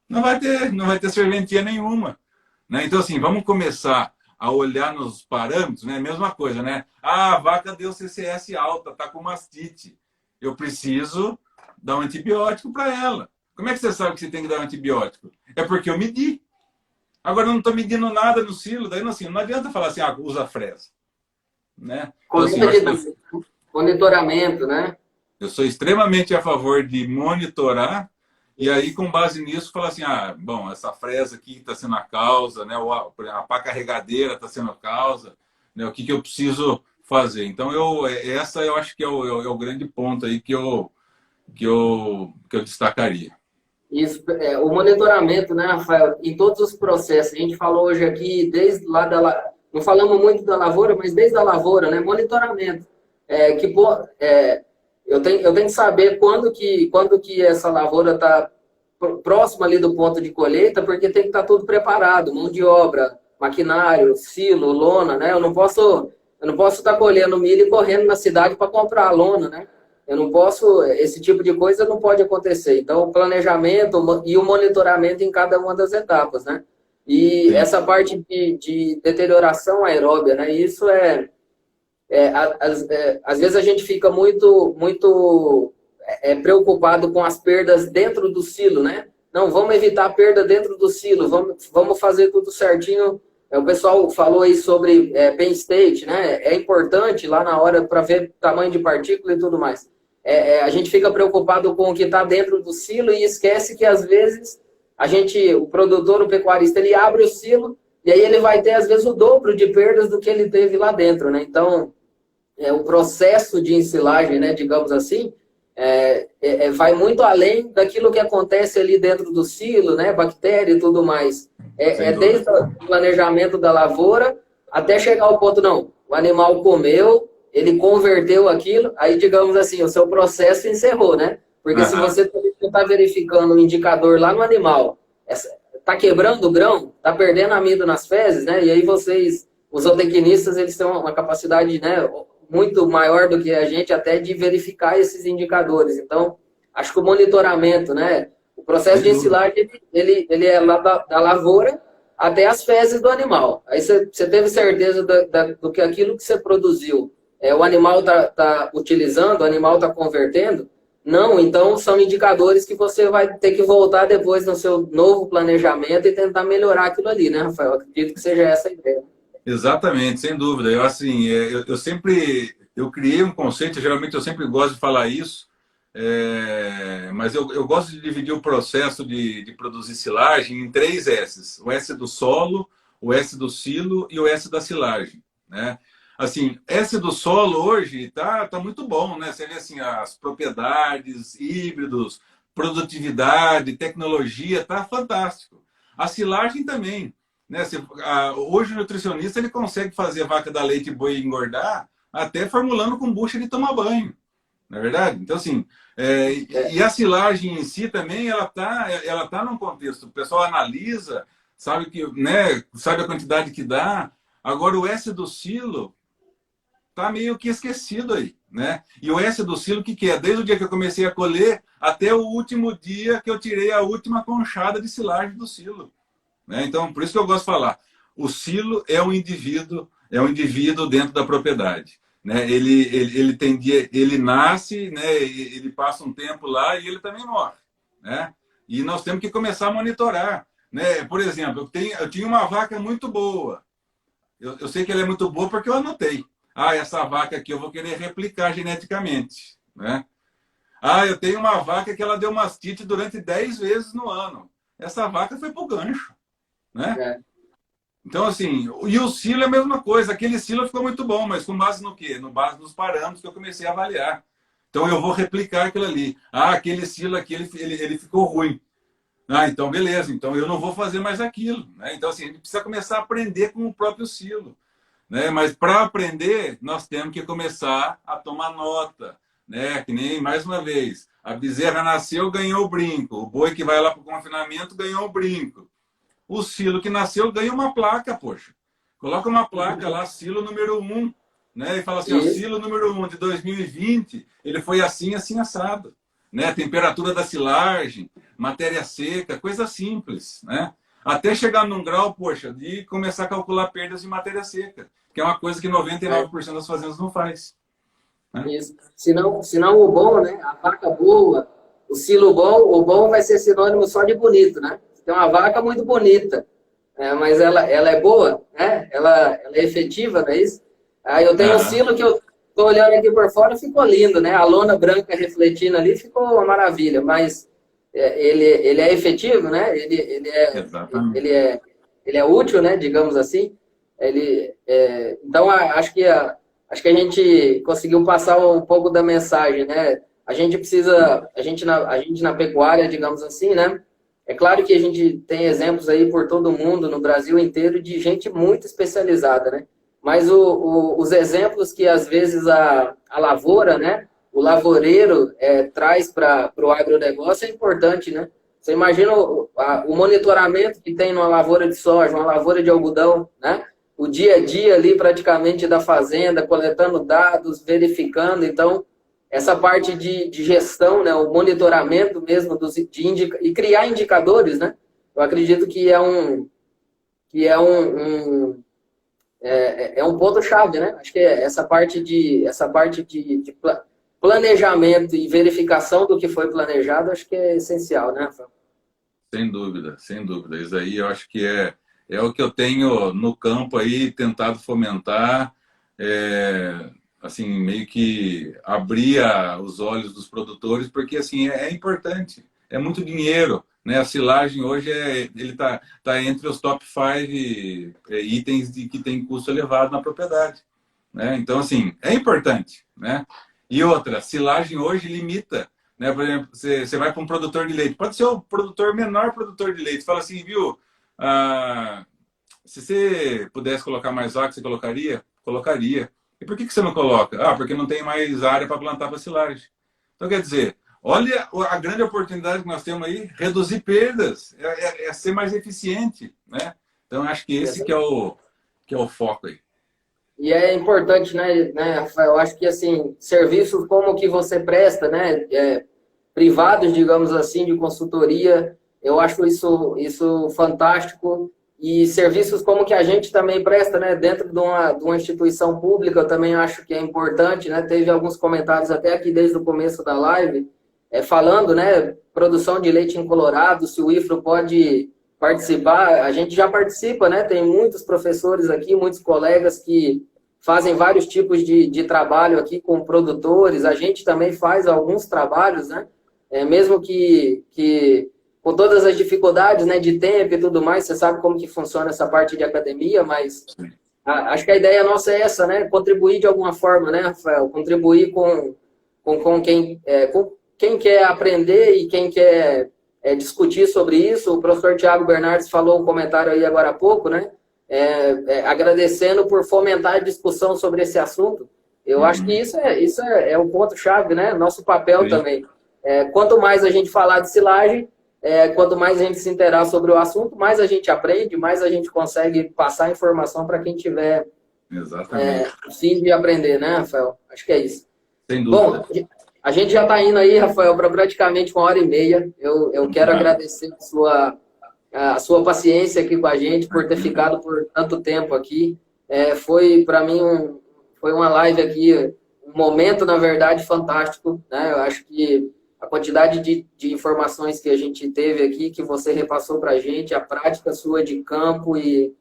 não vai ter serventia nenhuma. Né? Então, assim, vamos começar a olhar nos parâmetros, né? Mesma coisa, né? A vaca deu CCS alta, está com mastite. Eu preciso dar um antibiótico para ela. Como é que você sabe que você tem que dar um antibiótico? É porque eu medi. Agora eu não estou medindo nada no silo, daí assim, não adianta falar assim, usa fresa. Né? Então, assim, monitoramento, né? Eu sou extremamente a favor de monitorar e aí, com base nisso, falar assim, bom, essa fresa aqui está sendo a causa, né? A pá carregadeira está sendo a causa, né? O que eu preciso fazer. Então, eu acho que é o grande ponto aí que eu destacaria. Isso, o monitoramento, né, Rafael, em todos os processos. A gente falou hoje aqui, desde lá não falamos muito da lavoura, mas desde a lavoura, né, monitoramento. Eu tenho que saber quando que essa lavoura está próxima ali do ponto de colheita, porque tem que estar tudo preparado, mão de obra, maquinário, silo, lona, né? Eu não posso Eu não posso estar colhendo milho e correndo na cidade para comprar a lona, né? Eu não posso, esse tipo de coisa não pode acontecer. Então, o planejamento e o monitoramento em cada uma das etapas, né? E Sim. essa parte de deterioração aeróbia, né? Isso às vezes a gente fica muito preocupado com as perdas dentro do silo, né? Não, vamos evitar a perda dentro do silo, vamos fazer tudo certinho. O pessoal falou aí sobre pen state, né? É importante lá na hora para ver tamanho de partícula e tudo mais. A gente fica preocupado com o que está dentro do silo e esquece que às vezes o produtor, o pecuarista, ele abre o silo e aí ele vai ter às vezes o dobro de perdas do que ele teve lá dentro, né? Então, o processo de ensilagem, né, digamos assim, vai muito além daquilo que acontece ali dentro do silo, né, bactéria e tudo mais. Desde o planejamento da lavoura até chegar ao ponto, não, o animal comeu, ele converteu aquilo, aí, digamos assim, o seu processo encerrou, né? Porque se você está verificando o indicador lá no animal, está quebrando o grão, está perdendo amido nas fezes, né? E aí os zootecnistas, eles têm uma capacidade, né, muito maior do que a gente até de verificar esses indicadores. Então, acho que o monitoramento, né? O processo de ensilagem, ele é lá da lavoura até as fezes do animal. Aí você teve certeza do que aquilo que você produziu, o animal está utilizando, o animal está convertendo? Não, então são indicadores que você vai ter que voltar depois no seu novo planejamento e tentar melhorar aquilo ali, né, Rafael? Eu acredito que seja essa a ideia. Exatamente, sem dúvida. Eu, assim, eu criei um conceito, geralmente eu sempre gosto de falar isso, mas eu gosto de dividir o processo de produzir silagem em 3 S's. O S do solo, o S do silo e o S da silagem, né? Assim, S do solo hoje tá muito bom, né? Você vê assim, as propriedades, híbridos, produtividade, tecnologia, tá fantástico. A silagem também, né? Hoje o nutricionista ele consegue fazer a vaca dar leite e boi engordar até formulando kombucha de tomar banho, não é verdade? Então, assim, e a silagem em si também, ela tá num contexto, o pessoal analisa, sabe que, né, sabe a quantidade que dá. Agora, o S do silo tá meio que esquecido aí, né? E o S do silo, o que é? Desde o dia que eu comecei a colher até o último dia que eu tirei a última conchada de silagem do silo, né? Então, por isso que eu gosto de falar, o silo é um indivíduo dentro da propriedade, né? Ele nasce, né? Ele passa um tempo lá e ele também morre, né? E nós temos que começar a monitorar, né? Por exemplo, eu tinha uma vaca muito boa. Eu sei que ela é muito boa porque eu anotei. Essa vaca aqui eu vou querer replicar geneticamente, né? Eu tenho uma vaca que ela deu mastite durante 10 vezes no ano. Essa vaca foi pro gancho, né? Então, assim, e o silo é a mesma coisa. Aquele silo ficou muito bom, mas com base no quê? No base nos parâmetros que eu comecei a avaliar. Então, eu vou replicar aquilo ali. Aquele silo aqui, ele ficou ruim. Então, beleza. Então, eu não vou fazer mais aquilo, né? Então, assim, a gente precisa começar a aprender com o próprio silo, né? Mas para aprender, nós temos que começar a tomar nota, né? Que nem, mais uma vez, a bezerra nasceu, ganhou o brinco. O boi que vai lá para o confinamento ganhou o brinco. O silo que nasceu ganha uma placa, poxa. Coloca uma placa lá, silo número 1, né? E fala assim, o silo número 1 de 2020, ele foi assim, assim, assado, né? Temperatura da silagem, matéria seca, coisa simples, né? Até chegar num grau, poxa, de começar a calcular perdas de matéria seca, que é uma coisa que 99% das fazendas não faz, né? Isso. Senão o bom, né? A vaca boa, o silo bom, o bom vai ser sinônimo só de bonito, né? Tem uma vaca muito bonita, mas ela é boa, né? Ela é efetiva, não é isso? Aí eu tenho um silo que eu tô olhando aqui por fora, ficou lindo, né? A lona branca refletindo ali ficou uma maravilha, mas ele é efetivo, né? Ele é útil, né? Digamos assim. Então acho que a gente conseguiu passar um pouco da mensagem, né? A gente na pecuária, digamos assim, né? É claro que a gente tem exemplos aí por todo mundo, no Brasil inteiro, de gente muito especializada, né? Mas os exemplos que, às vezes, a lavoura, né? O lavoureiro traz para o agronegócio é importante, né? Você imagina o monitoramento que tem numa lavoura de soja, uma lavoura de algodão, né? o dia a dia ali praticamente da fazenda, coletando dados, verificando. Então, essa parte de gestão, né, o monitoramento mesmo e criar indicadores, né? Eu acredito que é um ponto-chave, né? Acho que essa parte de planejamento e verificação do que foi planejado, acho que é essencial, né, Rafael? Sem dúvida, sem dúvida. Isso aí eu acho que é o que eu tenho no campo aí tentado fomentar, assim, meio que abrir os olhos dos produtores, porque assim é importante, é muito dinheiro, né? A silagem hoje ele tá entre os top 5 itens que tem custo elevado na propriedade, né? Então assim é importante, né? E outra, silagem hoje limita, né? Por exemplo, você vai para um produtor de leite, pode ser o menor produtor de leite, fala assim, viu? Ah, se você pudesse colocar mais vaca, você colocaria? Colocaria. E por que você não coloca? Ah, porque não tem mais área para plantar para silagem. Então, quer dizer, olha a grande oportunidade que nós temos aí, reduzir perdas, é ser mais eficiente, né? Então, acho que esse que é o foco aí. E é importante, né, Rafael? Eu acho que, assim, serviços como o que você presta, né, privados, digamos assim, de consultoria, eu acho isso fantástico. E serviços como que a gente também presta, né, dentro de uma instituição pública, eu também acho que é importante, né? Teve alguns comentários até aqui desde o começo da live, falando, né, produção de leite em Colorado, se o IFRO pode participar. A gente já participa, né? Tem muitos professores aqui, muitos colegas que fazem vários tipos de trabalho aqui com produtores. A gente também faz alguns trabalhos, né? Mesmo que com todas as dificuldades, né, de tempo e tudo mais, você sabe como que funciona essa parte de academia, mas acho que a ideia nossa é essa, né? Contribuir de alguma forma, né, Rafael? Contribuir com quem quer aprender e quem quer discutir sobre isso. O professor Tiago Bernardes falou um comentário aí agora há pouco, né? Agradecendo por fomentar a discussão sobre esse assunto. Eu acho que isso é o ponto-chave, né? Nosso papel Sim. também. Quanto mais a gente falar de silagem, quanto mais a gente se interar sobre o assunto, mais a gente aprende, mais a gente consegue passar informação para quem tiver fim de aprender, né, Rafael? Acho que é isso. Sem dúvida. Bom, a gente já está indo aí, Rafael, para praticamente 1h30. Eu quero agradecer a sua paciência aqui com a gente, por ter ficado por tanto tempo aqui. Foi, para mim, foi uma live aqui, um momento, na verdade, fantástico, né? Eu acho que a quantidade de informações que a gente teve aqui, que você repassou para a gente, a prática sua de campo e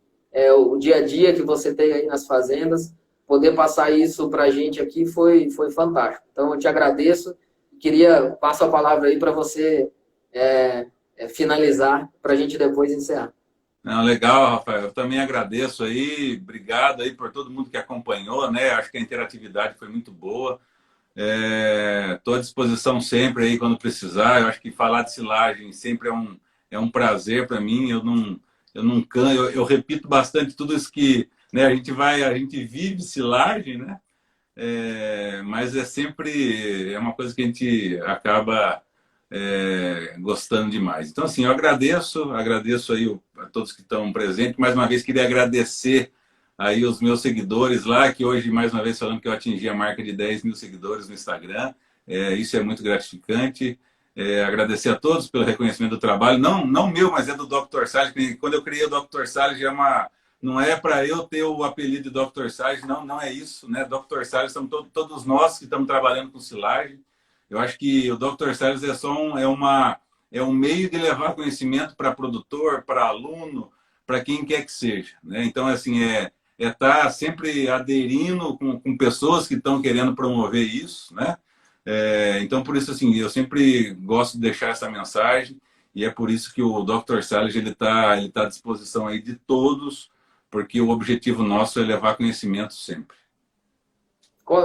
o dia a dia que você tem aí nas fazendas, poder passar isso para a gente aqui foi fantástico. Então, eu te agradeço. Passo a palavra aí para você finalizar, para a gente depois encerrar. Não, legal, Rafael. Eu também agradeço aí. Obrigado aí por todo mundo que acompanhou, né? Acho que a interatividade foi muito boa. Estou à disposição sempre aí quando precisar. Eu acho que falar de silagem sempre é um prazer para mim. Eu repito bastante tudo isso que, né, a gente vive silagem, né? Mas é uma coisa que a gente acaba gostando demais. Então, assim, eu agradeço aí a todos que estão presentes. Mais uma vez, queria agradecer aí os meus seguidores lá, que hoje, mais uma vez, falando que eu atingi a marca de 10 mil seguidores no Instagram. Isso é muito gratificante. Agradecer a todos pelo reconhecimento do trabalho. Não meu, mas é do Dr. Salles. Quando eu criei o Dr. Salles, não é para eu ter o apelido de Dr. Salles, não é isso, né? Dr. Salles são todos nós que estamos trabalhando com silagem. Eu acho que o Dr. Salles é um meio de levar conhecimento para produtor, para aluno, para quem quer que seja, né? Então, assim, estar sempre aderindo com pessoas que estão querendo promover isso, né? Então, por isso, assim, eu sempre gosto de deixar essa mensagem e é por isso que o Dr. Salles ele tá à disposição aí de todos, porque o objetivo nosso é levar conhecimento sempre.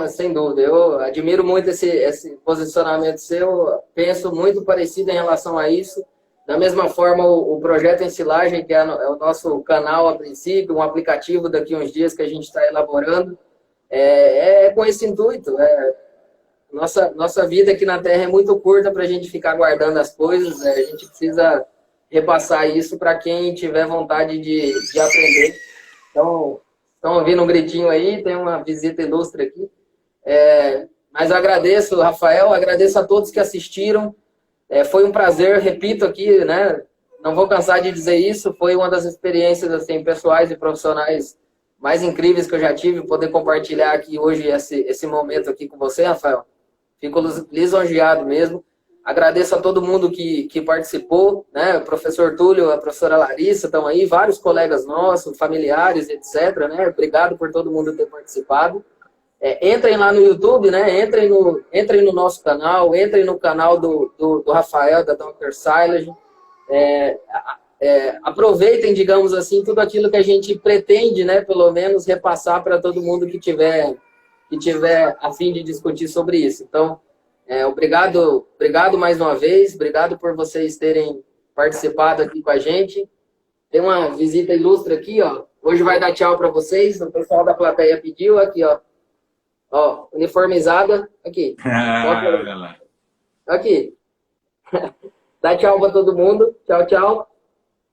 Sem dúvida, eu admiro muito esse posicionamento seu, penso muito parecido em relação a isso. Da mesma forma, o Projeto Ensilagem, que é o nosso canal a princípio, um aplicativo daqui a uns dias que a gente está elaborando, com esse intuito. Nossa vida aqui na Terra é muito curta para a gente ficar guardando as coisas, a gente precisa repassar isso para quem tiver vontade de aprender. Então, estão ouvindo um gritinho aí, tem uma visita ilustre aqui. Mas eu agradeço, Rafael, agradeço a todos que assistiram. Foi um prazer, repito aqui, né? Não vou cansar de dizer isso, foi uma das experiências assim, pessoais e profissionais mais incríveis que eu já tive, poder compartilhar aqui hoje esse momento aqui com você, Rafael. Fico lisonjeado mesmo. Agradeço a todo mundo que participou, né? O professor Túlio, a professora Larissa estão aí, vários colegas nossos, familiares, etc. Né? Obrigado por todo mundo ter participado. Entrem lá no YouTube, né? Entrem no nosso canal, entrem no canal do Rafael, da Dr. Silage. Aproveitem, digamos assim, tudo aquilo que a gente pretende, né? Pelo menos repassar para todo mundo que tiver a fim de discutir sobre isso. Então, obrigado mais uma vez, obrigado por vocês terem participado aqui com a gente. Tem uma visita ilustre aqui, ó. Hoje vai dar tchau para vocês, o pessoal da plateia pediu aqui, ó. Ó, uniformizada, aqui. Olha lá. Aqui. Dá tchau para todo mundo. Tchau, tchau.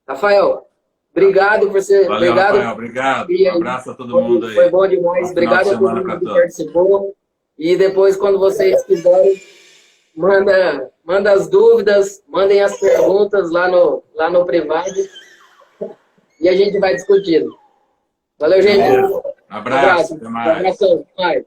Rafael, obrigado por ser... Valeu, obrigado. Rafael, obrigado. Um abraço a todo mundo aí. Foi bom demais. Obrigado a todo mundo que participou. E depois, quando vocês quiserem, manda as dúvidas, mandem as perguntas lá no privado e a gente vai discutindo. Valeu, gente. Abraço. Até mais. Um abração. Bye.